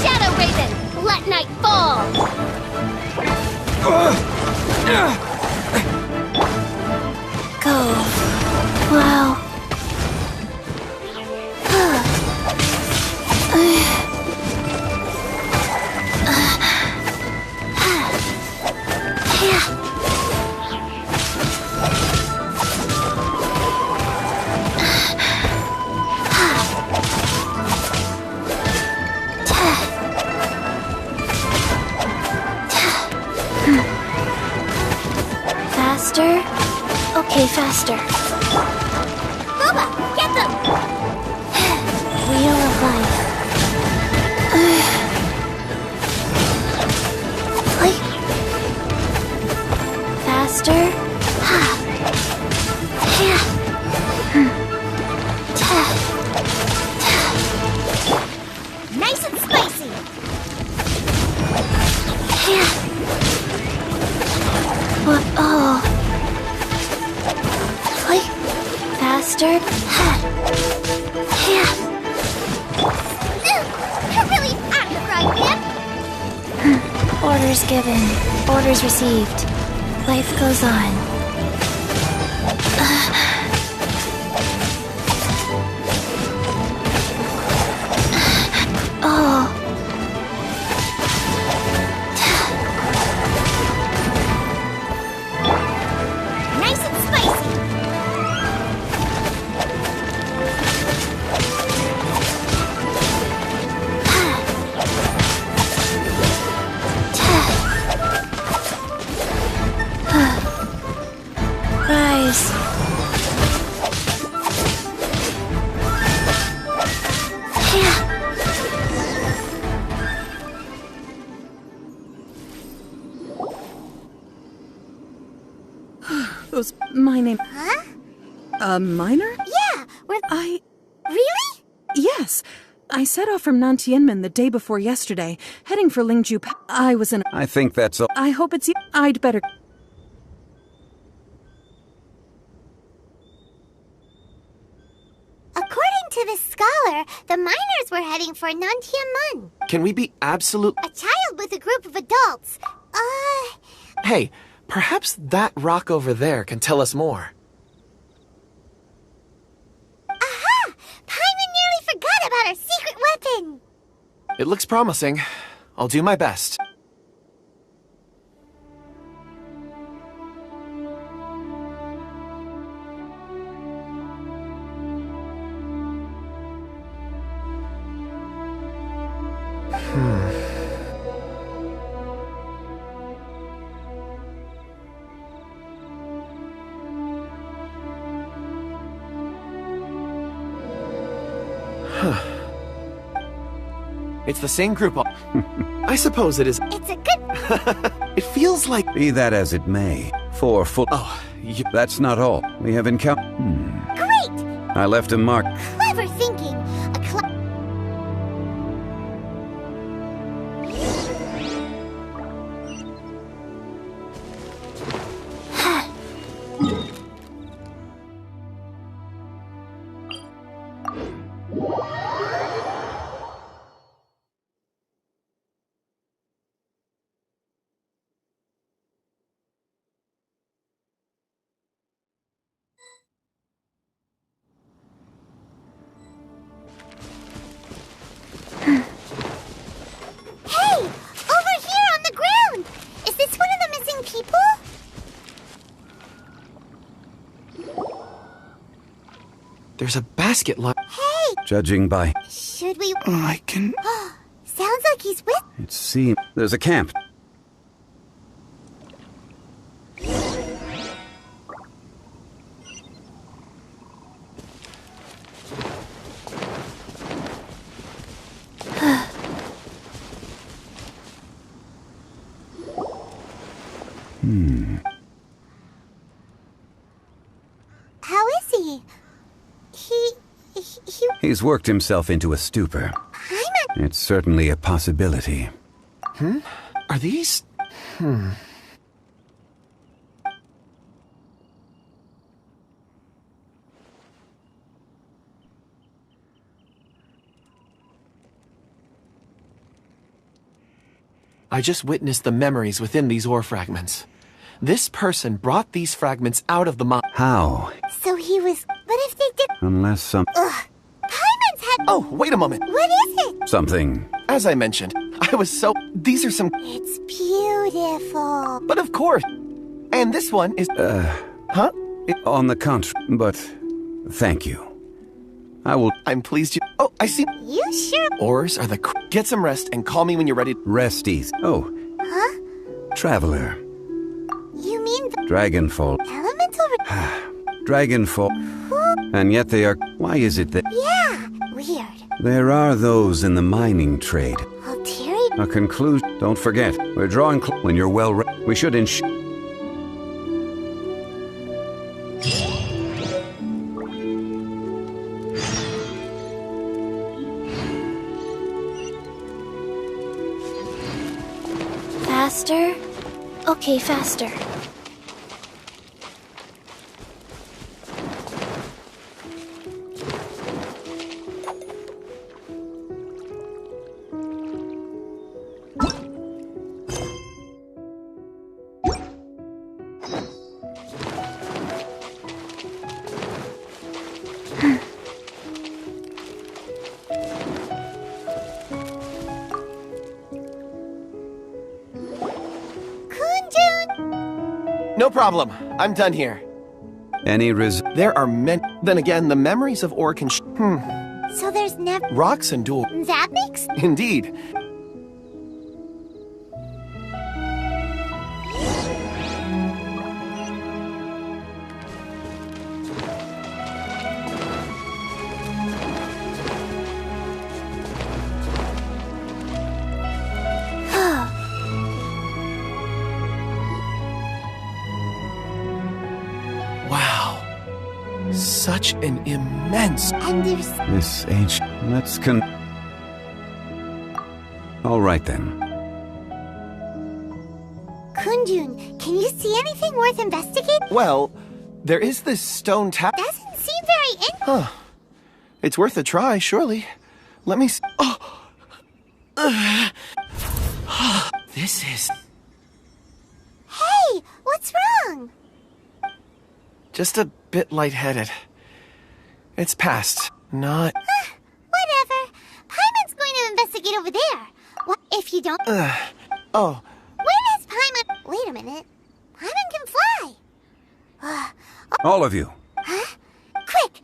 Shadow Raven, let night fall! Go. Wow. Faster? Okay, faster. Boba, get them! Wheel of life. Faster? What? Oh. Wait. Faster. You're really out of the frying pan. Orders given. Orders received. Life goes on. Oh. Nice and spicy. Rise. Those my name. Huh? A miner? Yeah, I. Really? Yes. I set off from Nantianmen the day before yesterday, heading for Lingju. I was in. I think that's all. I hope it's you. I'd better. According to this scholar, the miners were heading for Nantianmen. Can we be absolute? A child with a group of adults. Hey, perhaps that rock over there can tell us more. Aha! Paimon nearly forgot about our secret weapon. It looks promising. I'll do my best. It's the same group. I suppose it is. It's a good... It feels like... Be that as it may, 4 full... Oh, That's not all. We have encountered... Great! I left a mark. Clever thinking. Hey! Over here on the ground! Is this one of the missing people? There's a basket line. Hey! Judging by... Should we... I can... Sounds like he's with... It seems... There's a camp. How is he? He... He's worked himself into a stupor. It's certainly a possibility. Are these... I just witnessed the memories within these ore fragments. This person brought these fragments out of the mine. How? So he was... What if they did... Unless some... Ugh! Paimon's had... Oh, wait a moment. What is it? Something. As I mentioned, I was so... These are some... It's beautiful. But of course. And this one is... Huh? On the contrary, but... Thank you. I will... I'm pleased you... Oh, I see... You sure? Ores are the... Get some rest and call me when you're ready. Rest easy. Oh. Huh? Traveler. You mean the... Dragonfall. Elemental... Dragonfall. And yet they are... Why is it that... Yeah, weird. There are those in the mining trade. Ulterior... A conclusion... Don't forget, we're drawing... When you're well... We should ensure... Faster? Okay, faster. No problem. I'm done here. There are many. Then again, the memories of ore can. So there's never. Rocks and duel. That makes. Indeed. Wow. Such an immense. And there's. This ancient. All right then. Kunjun, can you see anything worth investigating? Well, there is this stone tower. Doesn't seem very Huh. It's worth a try, surely. Let me. This is. Hey, what's wrong? Just a bit lightheaded. It's past. Not. Whatever. Paimon's going to investigate over there. What if you don't? Oh. Where does Paimon? Wait a minute. Paimon can fly. All of you. Huh? Quick.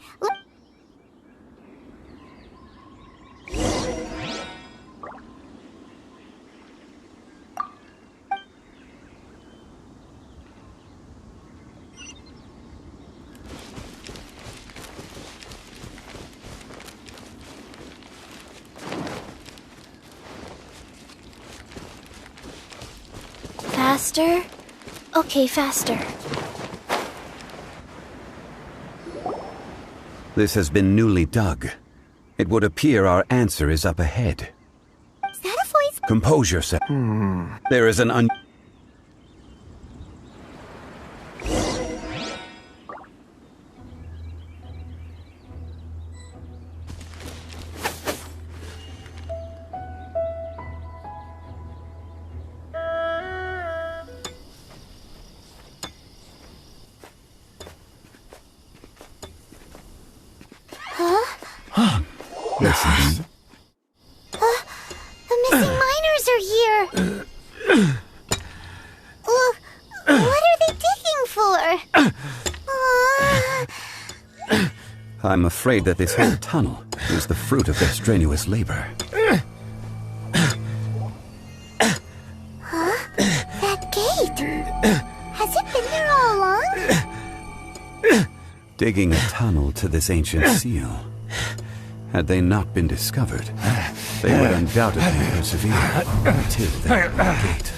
Faster? Okay, faster. This has been newly dug. It would appear our answer is up ahead. Is that a voice? Compose yourself. There is an Listen. The missing miners are here. What are they digging for? I'm afraid that this whole tunnel is the fruit of their strenuous labor. Huh? That gate. Has it been there all along? Digging a tunnel to this ancient seal. Had they not been discovered, they would undoubtedly persevere until that gate.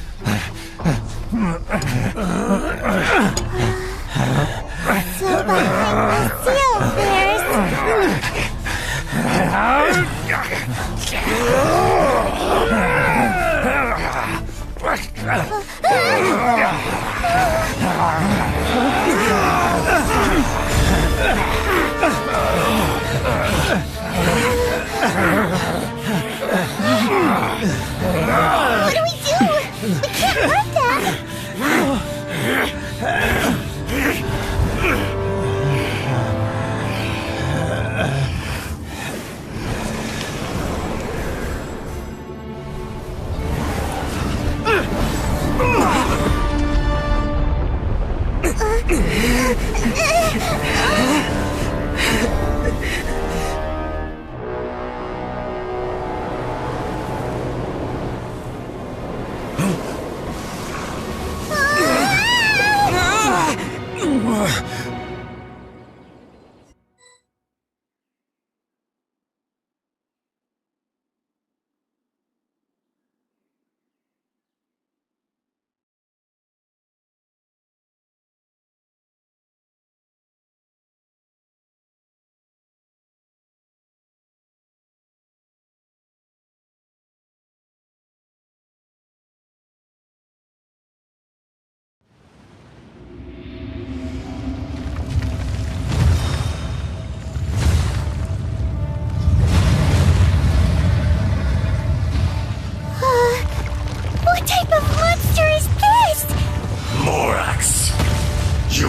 So behind the seal, What do we do? We can't hurt that!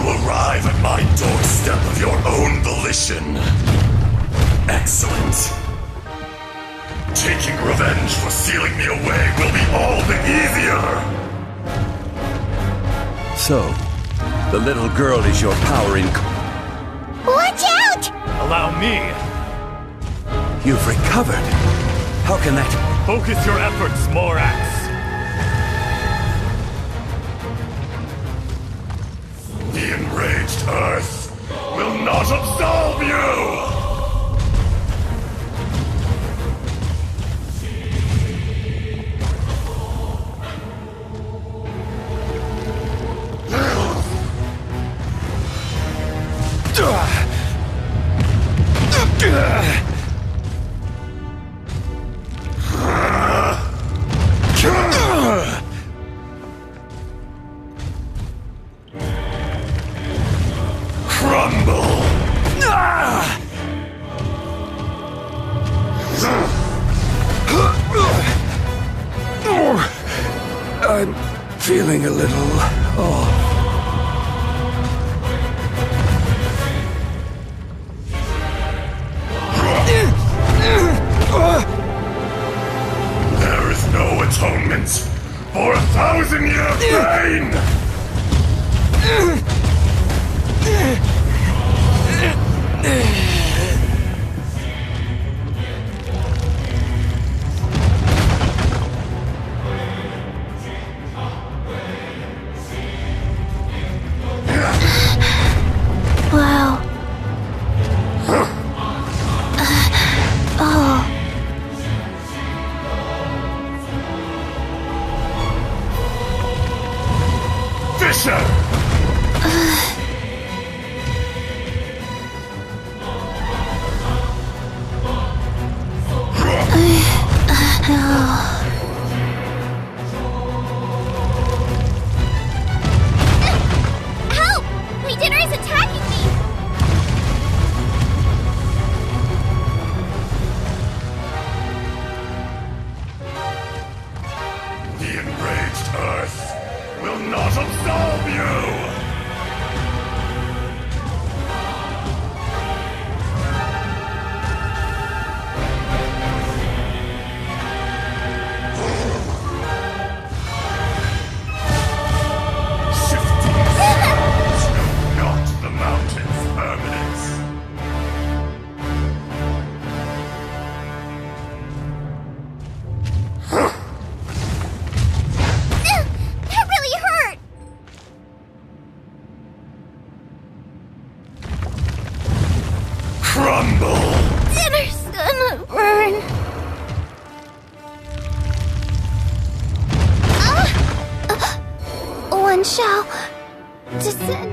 arrive at my doorstep of your own volition. Excellent. Taking revenge for sealing me away will be all the easier. So, the little girl is your power in... Watch out! Allow me. You've recovered. How can that... Focus your efforts, Morax. The enraged Earth will not absolve you! Crumble! I'm feeling a little off. There is no atonement for 1,000-year pain! Wow. Oh. Fisher! Help! Leader is attacking me! The enraged Earth will not absolve you! Shifting sands know not the mountain's permanence. That really hurt! Crumble! Dinner's gonna burn. One shall descend.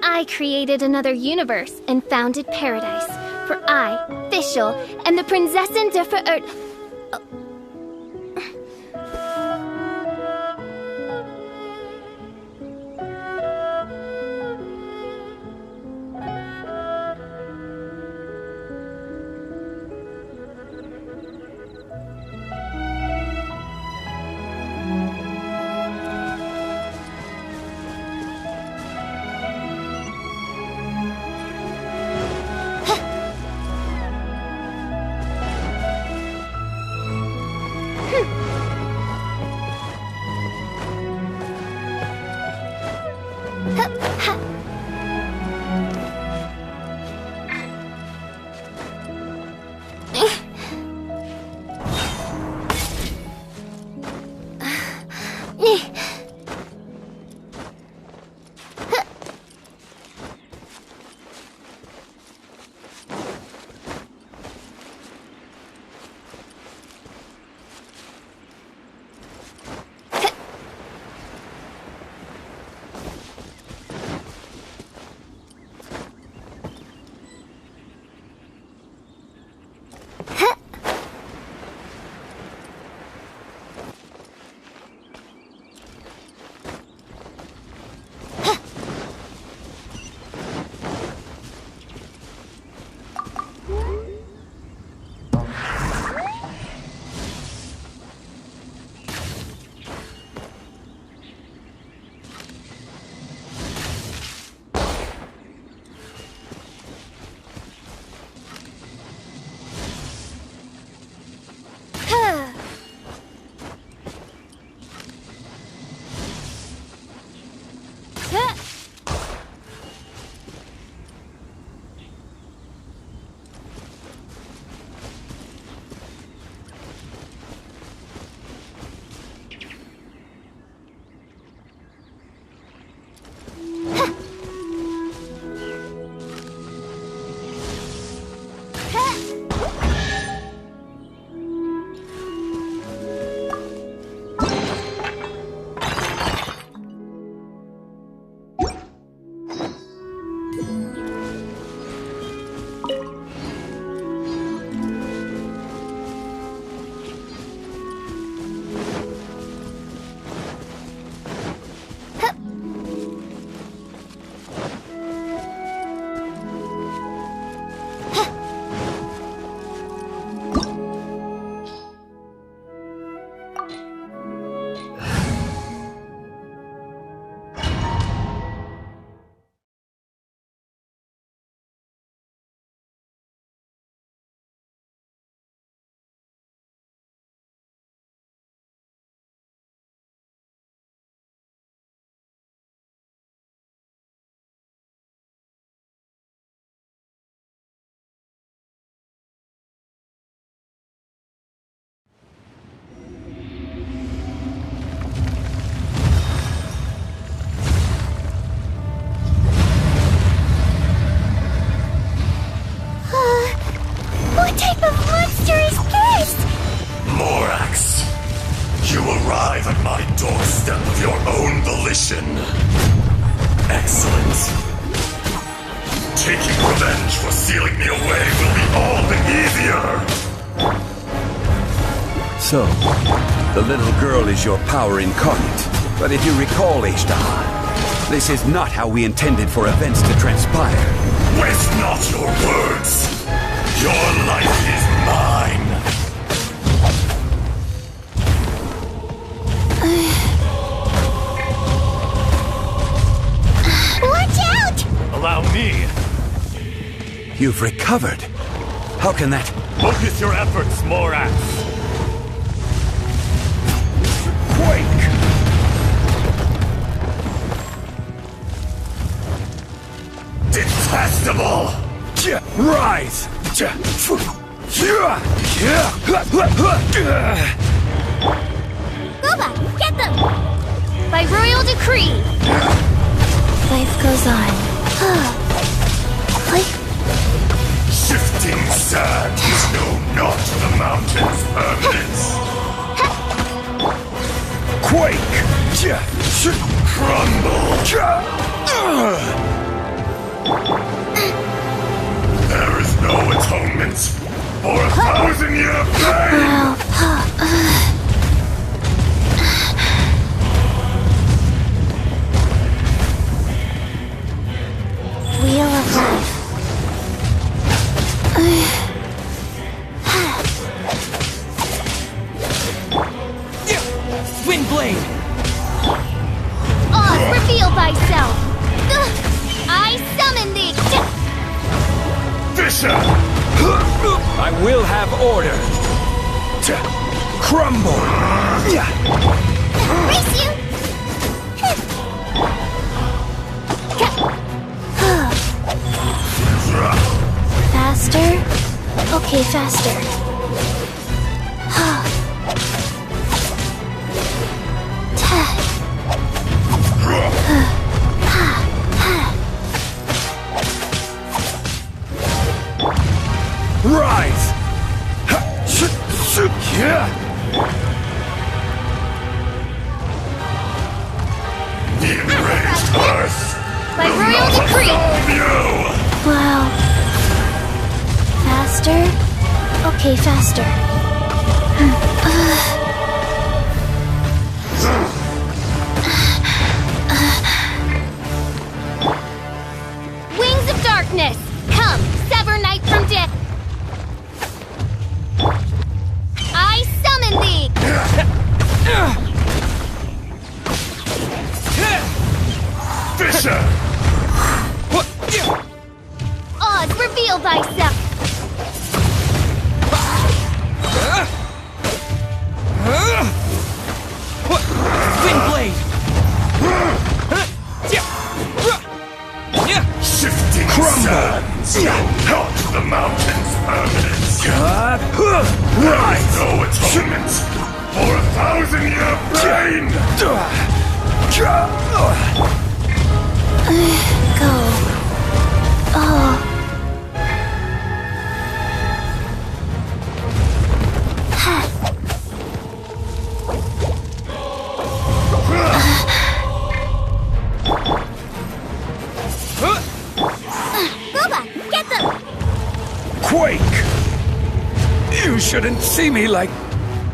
I created another universe and founded paradise. For I, Fischl, am the Prinzessin der Verirrt... so. The little girl is your power incarnate. But if you recall, Ashtar, this is not how we intended for events to transpire. Waste not your words. Your life is mine. Watch out! Allow me. You've recovered. How can that... Focus your efforts, Morax. Quake! Detestable! Rise! Boba, get them! By royal decree! Life goes on. Shifting sands know not the mountain's permanence. Quake! Crumble! There is no atonement for 1,000-year pain! Wheel of Life. Windblade! Oz, reveal thyself! I summon thee! Fisher! I will have order! Crumble! Race you! Faster? Okay, faster. Rise! The enraged earth By will royal not decree! absolve you! Wow. Faster? Okay, faster. Wings of darkness! Come, sever night from death! I summon thee! Fisher! Oz, reveal thyself! Windblade! Shifting sands know not the mountain's permanence. There is no atonement for 1,000-year pain! Go. Oh. Boba, get them! Quake! You shouldn't see me like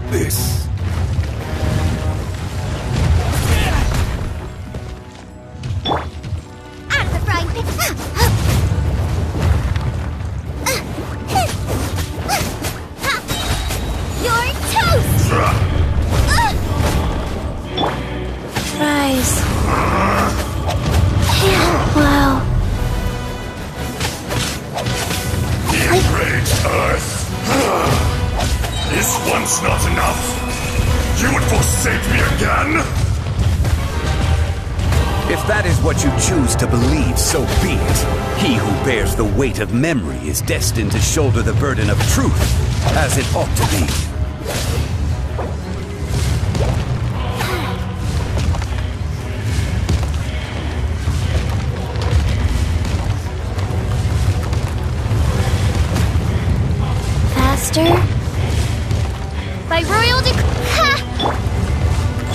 this. Out of the frying pan! You're toast! Rise. Wow. The enraged earth! Is once not enough? You would forsake me again? If that is what you choose to believe, so be it. He who bears the weight of memory is destined to shoulder the burden of truth, as it ought to be. Faster? By royal decree!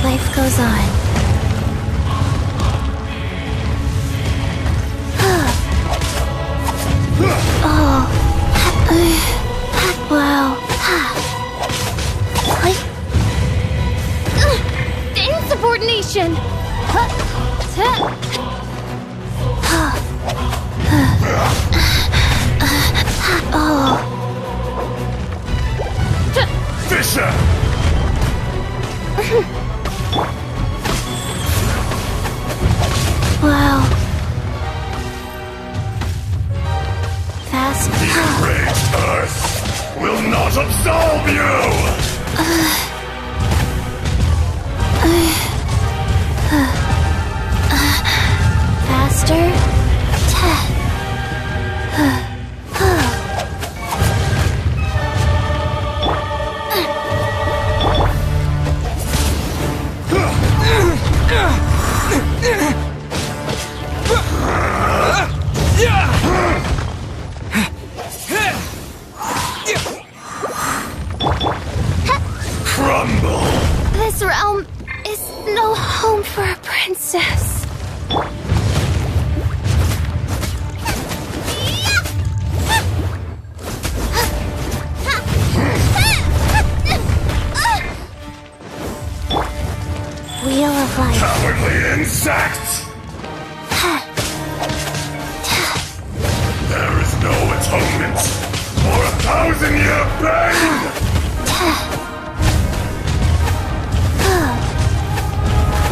Life goes on. Oh. Wow. Fisher! Wow. Fast. The enraged Earth will not absolve you! Faster. Crumble! This realm is no home for a princess. Wheel of Life. Cowardly insect! There is no atonement for 1,000-year pain!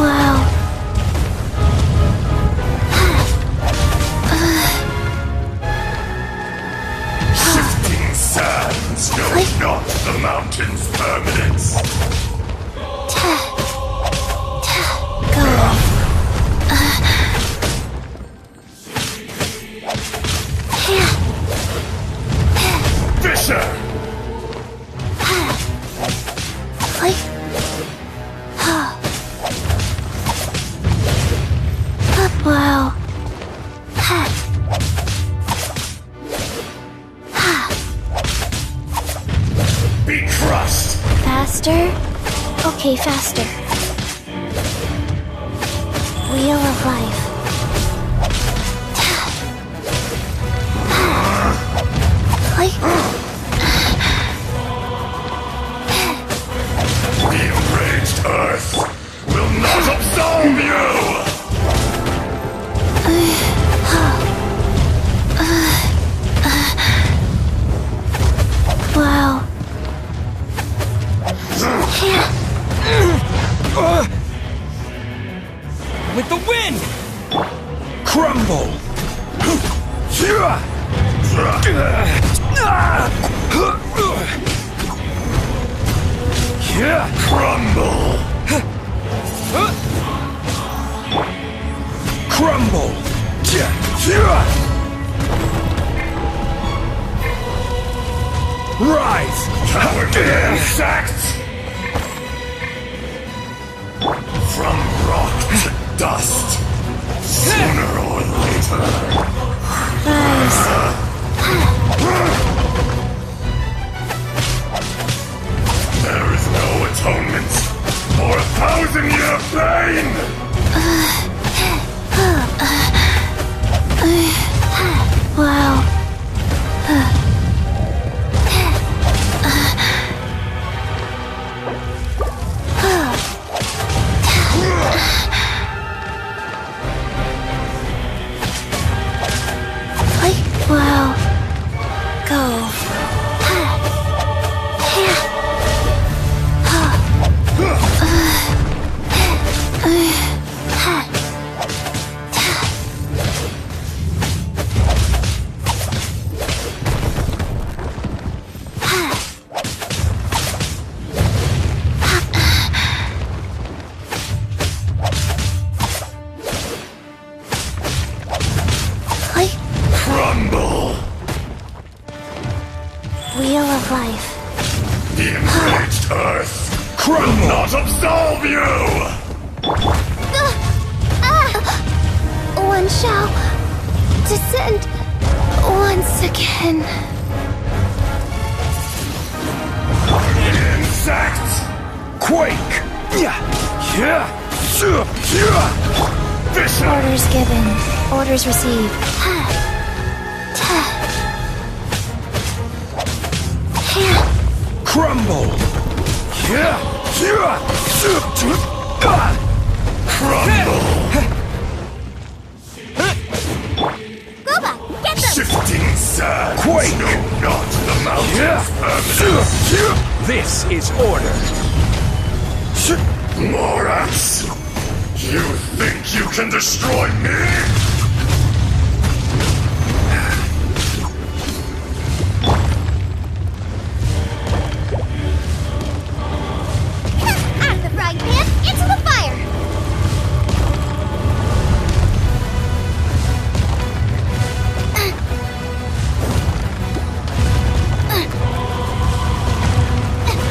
Wow. Shifting sands know not the mountain's permanence. Fisher! Wow. Be crushed! Faster? Okay, faster. Wheel of Life. The enraged Earth will not absolve you! Wow. With the wind! Crumble! Crumble! Crumble! Rise! Cowardly insect! From rock to dust, sooner or later. There is no atonement for 1,000-year pain! Wow. Wow. Go. Crumble! Wheel of Life. The enraged Earth will not absolve you! One shall descend once again. Insect! Quake! Fisher! Orders given. Orders received. Crumble! Crumble! This is order. Morax! You think you can destroy me? Out of the frying pan, into the fire!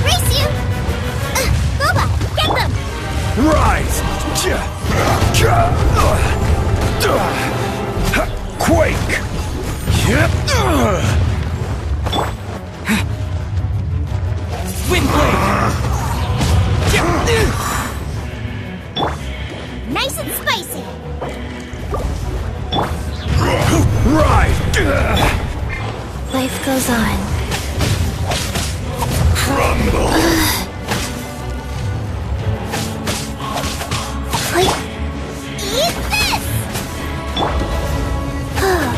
Race you! Boba, get them! Rise! Quake! Windblade! Nice and spicy! Right! Life goes on. Crumble! Eat this!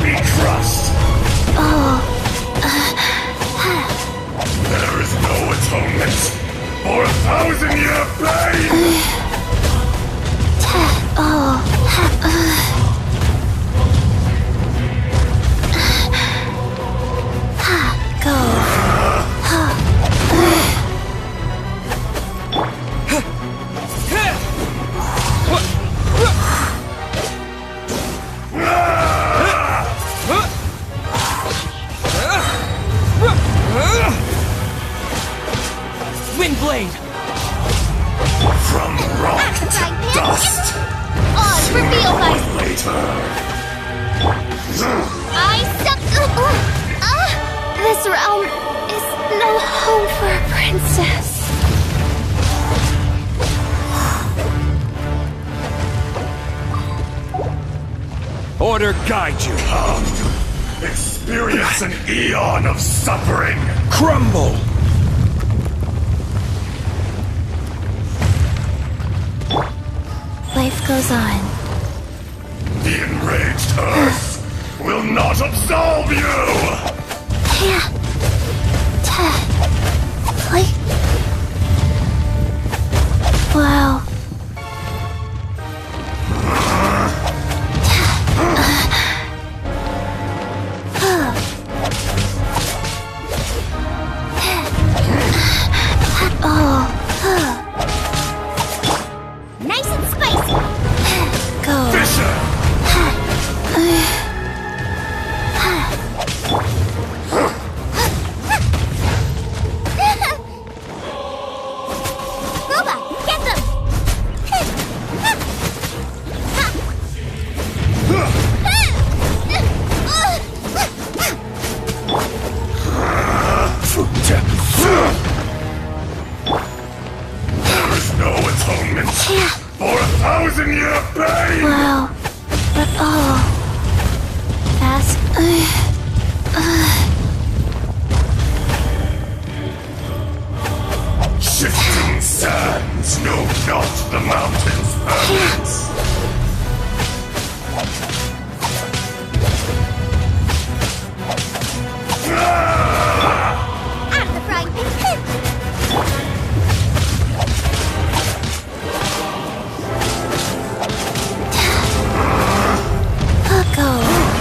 Be crushed! Oh. There is no atonement for 1,000-year pain! Oh. Go. Windblade! From rock to dust! Oz, reveal thyself! Later! I suck. This realm is no home for a princess. Order guide you. Come, experience an eon of suffering! Crumble! Life goes on. The enraged earth will not absolve you! Yeah. Wow. Nice and spicy! Go. Fisher! Boba, get them! There is no atonement for 1,000-year pain! Wow. But fast. Shifting sands know not the mountain's purpose. Out of the frying pan! Go.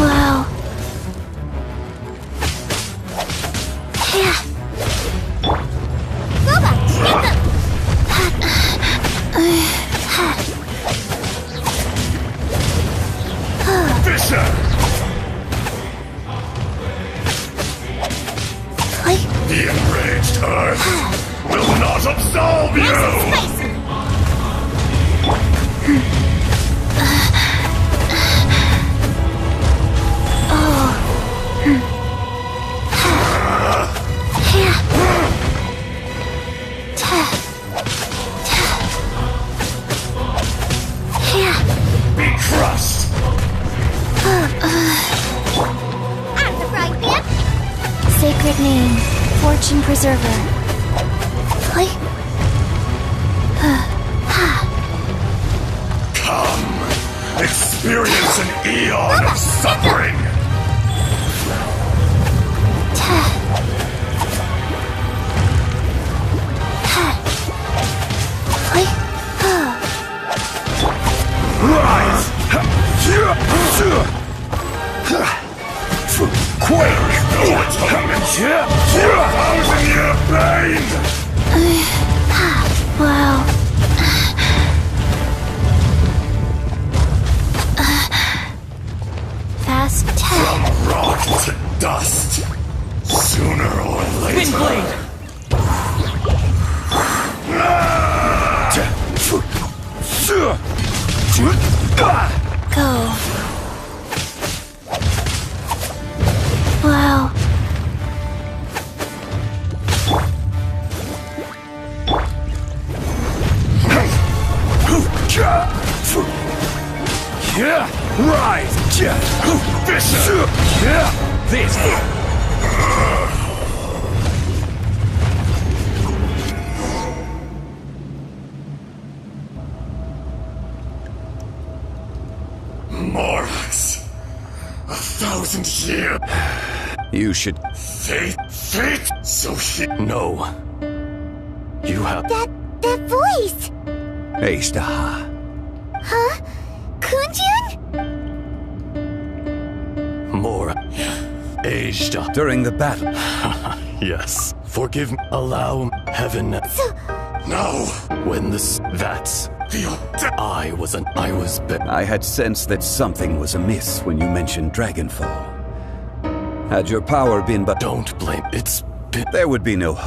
Wow. Yeah. Boba, get them! Fisher! The enraged earth will not absolve you! Be crushed! Out of the frying pan! Sacred name, Fortune Preserver. Come, experience an eon of suffering! Rise! Quake! Thousand-year pain! Wow. Fast From rock to dust. Sooner or later. Windblade! Go. Wow. Rise! This! Morax. 1,000 years. You should... Fate? So he... No. You have... That voice! Eishtaha. Huh? Kunjun? More. Aged. During the battle. Yes. Forgive me. Allow heaven. No. When that's... I was... I had sensed that something was amiss when you mentioned Dragonfall. Had your power been but... Don't blame. It's been... There would be no...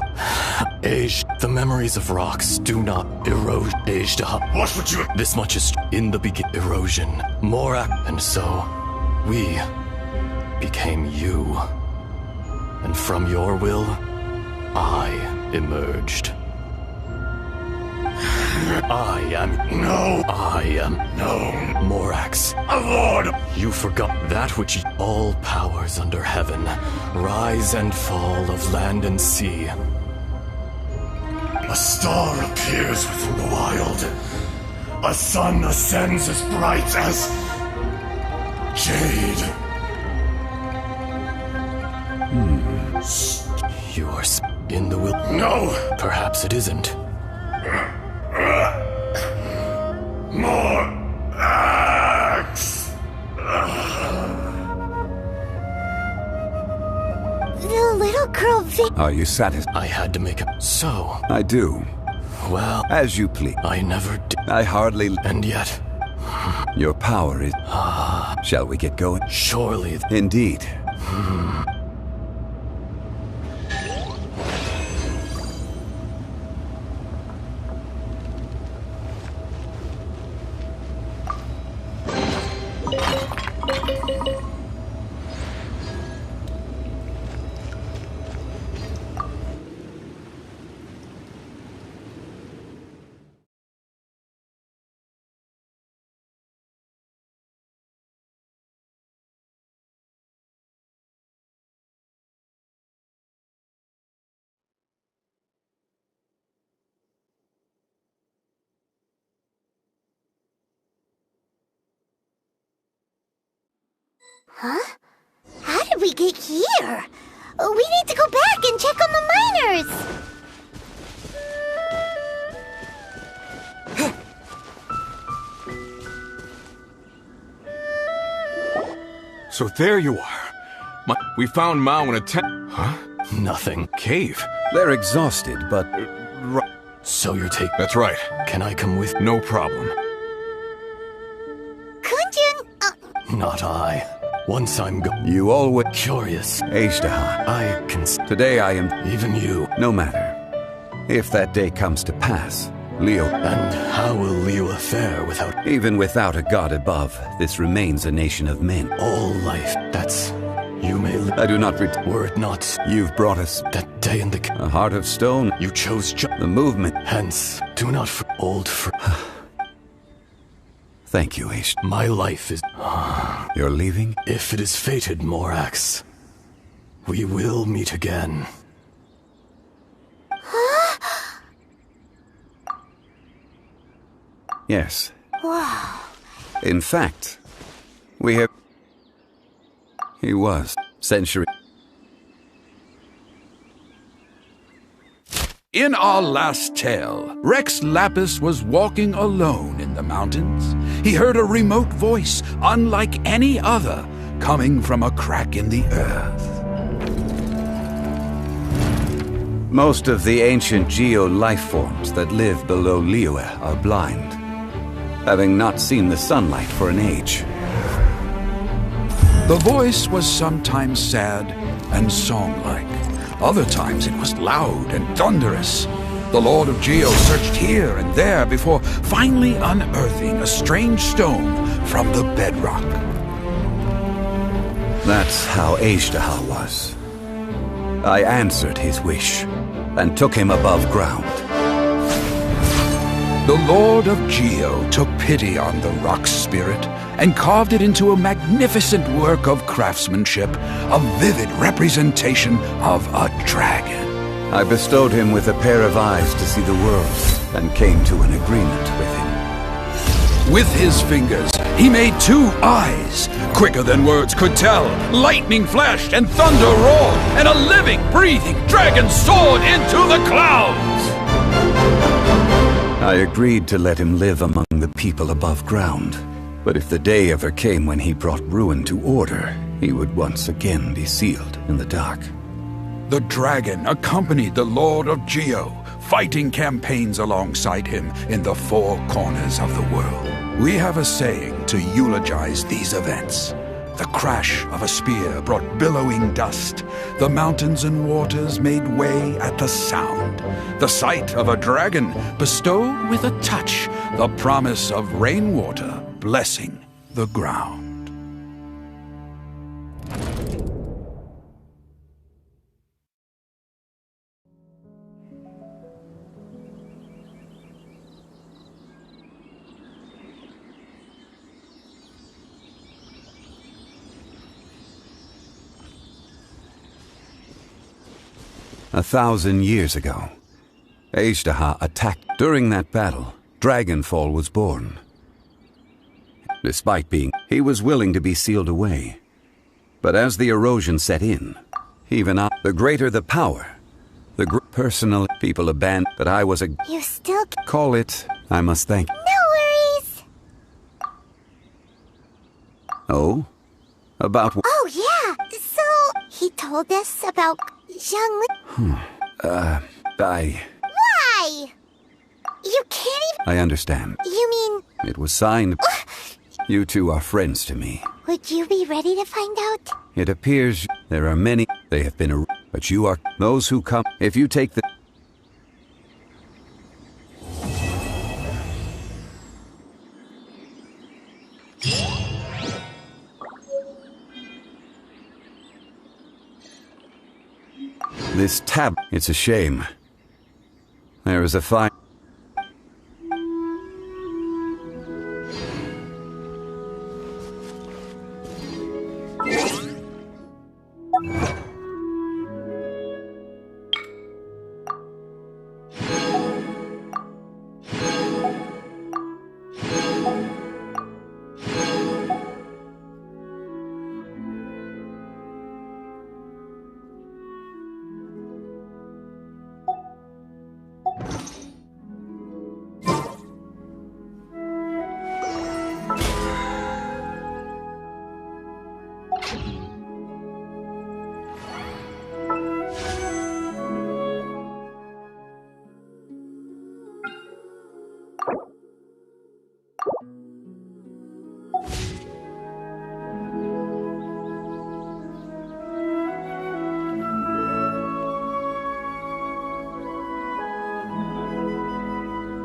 Age, the memories of rocks do not erode. Aged. What would you... This much is in the erosion. Morak. And so, we became you. And from your will, I emerged. I am Morax, a lord. You forgot that which all powers under heaven, rise and fall of land and sea. A star appears within the wild. A sun ascends as bright as jade. Yours in the will. No, perhaps it isn't. More axe. The little girl Are you satisfied? I had to make it so. I do. Well, as you please. I never did. I hardly... And yet... Your power is... Shall we get going? Surely... Indeed. Huh? How did we get here? We need to go back and check on the miners! So there you are. We found Mao in a tent. Huh? Nothing. Cave. They're exhausted, but... So you're taking... That's right. Can I come with? No problem. Kunjun! Not I. Once I'm You always... Curious. Eishtaha. I can... Today I am... Even you. No matter. If that day comes to pass, Leo... And how will Leo fare without... Even without a god above, this remains a nation of men. All life, that's... You may live... I do not Were it not... You've brought us... That day in the... A heart of stone. You chose... The movement. Hence, do not old for... Thank you, Aish. My life is... You're leaving? If it is fated, Morax, we will meet again. Yes. Wow. In fact, we have... He was. Century... In our last tale, Rex Lapis was walking alone in the mountains. he heard a remote voice, unlike any other, coming from a crack in the earth. Most of the ancient geo-life forms that live below Liyue are blind, having not seen the sunlight for an age. The voice was sometimes sad and song-like. Other times it was loud and thunderous. The Lord of Geo searched here and there before finally unearthing a strange stone from the bedrock. That's how Aishtaha was. I answered his wish and took him above ground. The Lord of Geo took pity on the rock spirit and carved it into a magnificent work of craftsmanship, a vivid representation of a dragon. I bestowed him with a pair of eyes to see the world and came to an agreement with him. With his fingers, he made 2 eyes. Quicker than words could tell, lightning flashed and thunder roared, and a living, breathing dragon soared into the clouds. I agreed to let him live among the people above ground. But if the day ever came when he brought ruin to order, he would once again be sealed in the dark. The dragon accompanied the Lord of Geo, fighting campaigns alongside him in the 4 corners of the world. We have a saying to eulogize these events. The crash of a spear brought billowing dust. The mountains and waters made way at the sound. The sight of a dragon bestowed with a touch the promise of rainwater blessing the ground. A 1,000 years ago, Aishtaha attacked. During that battle, Dragonfall was born. Despite being, he was willing to be sealed away. But as the erosion set in, even the greater the power, personal people abandoned. But I was a... You still... Call it, I must thank... No worries! Oh? About... Oh, yeah! So, he told us about Zhang... Why? You can't even... I understand. You mean... It was signed... You two are friends to me. Would you be ready to find out? It appears there are many. They have been but you are... Those who come... If you take the... This tab... It's a shame. There is a fire.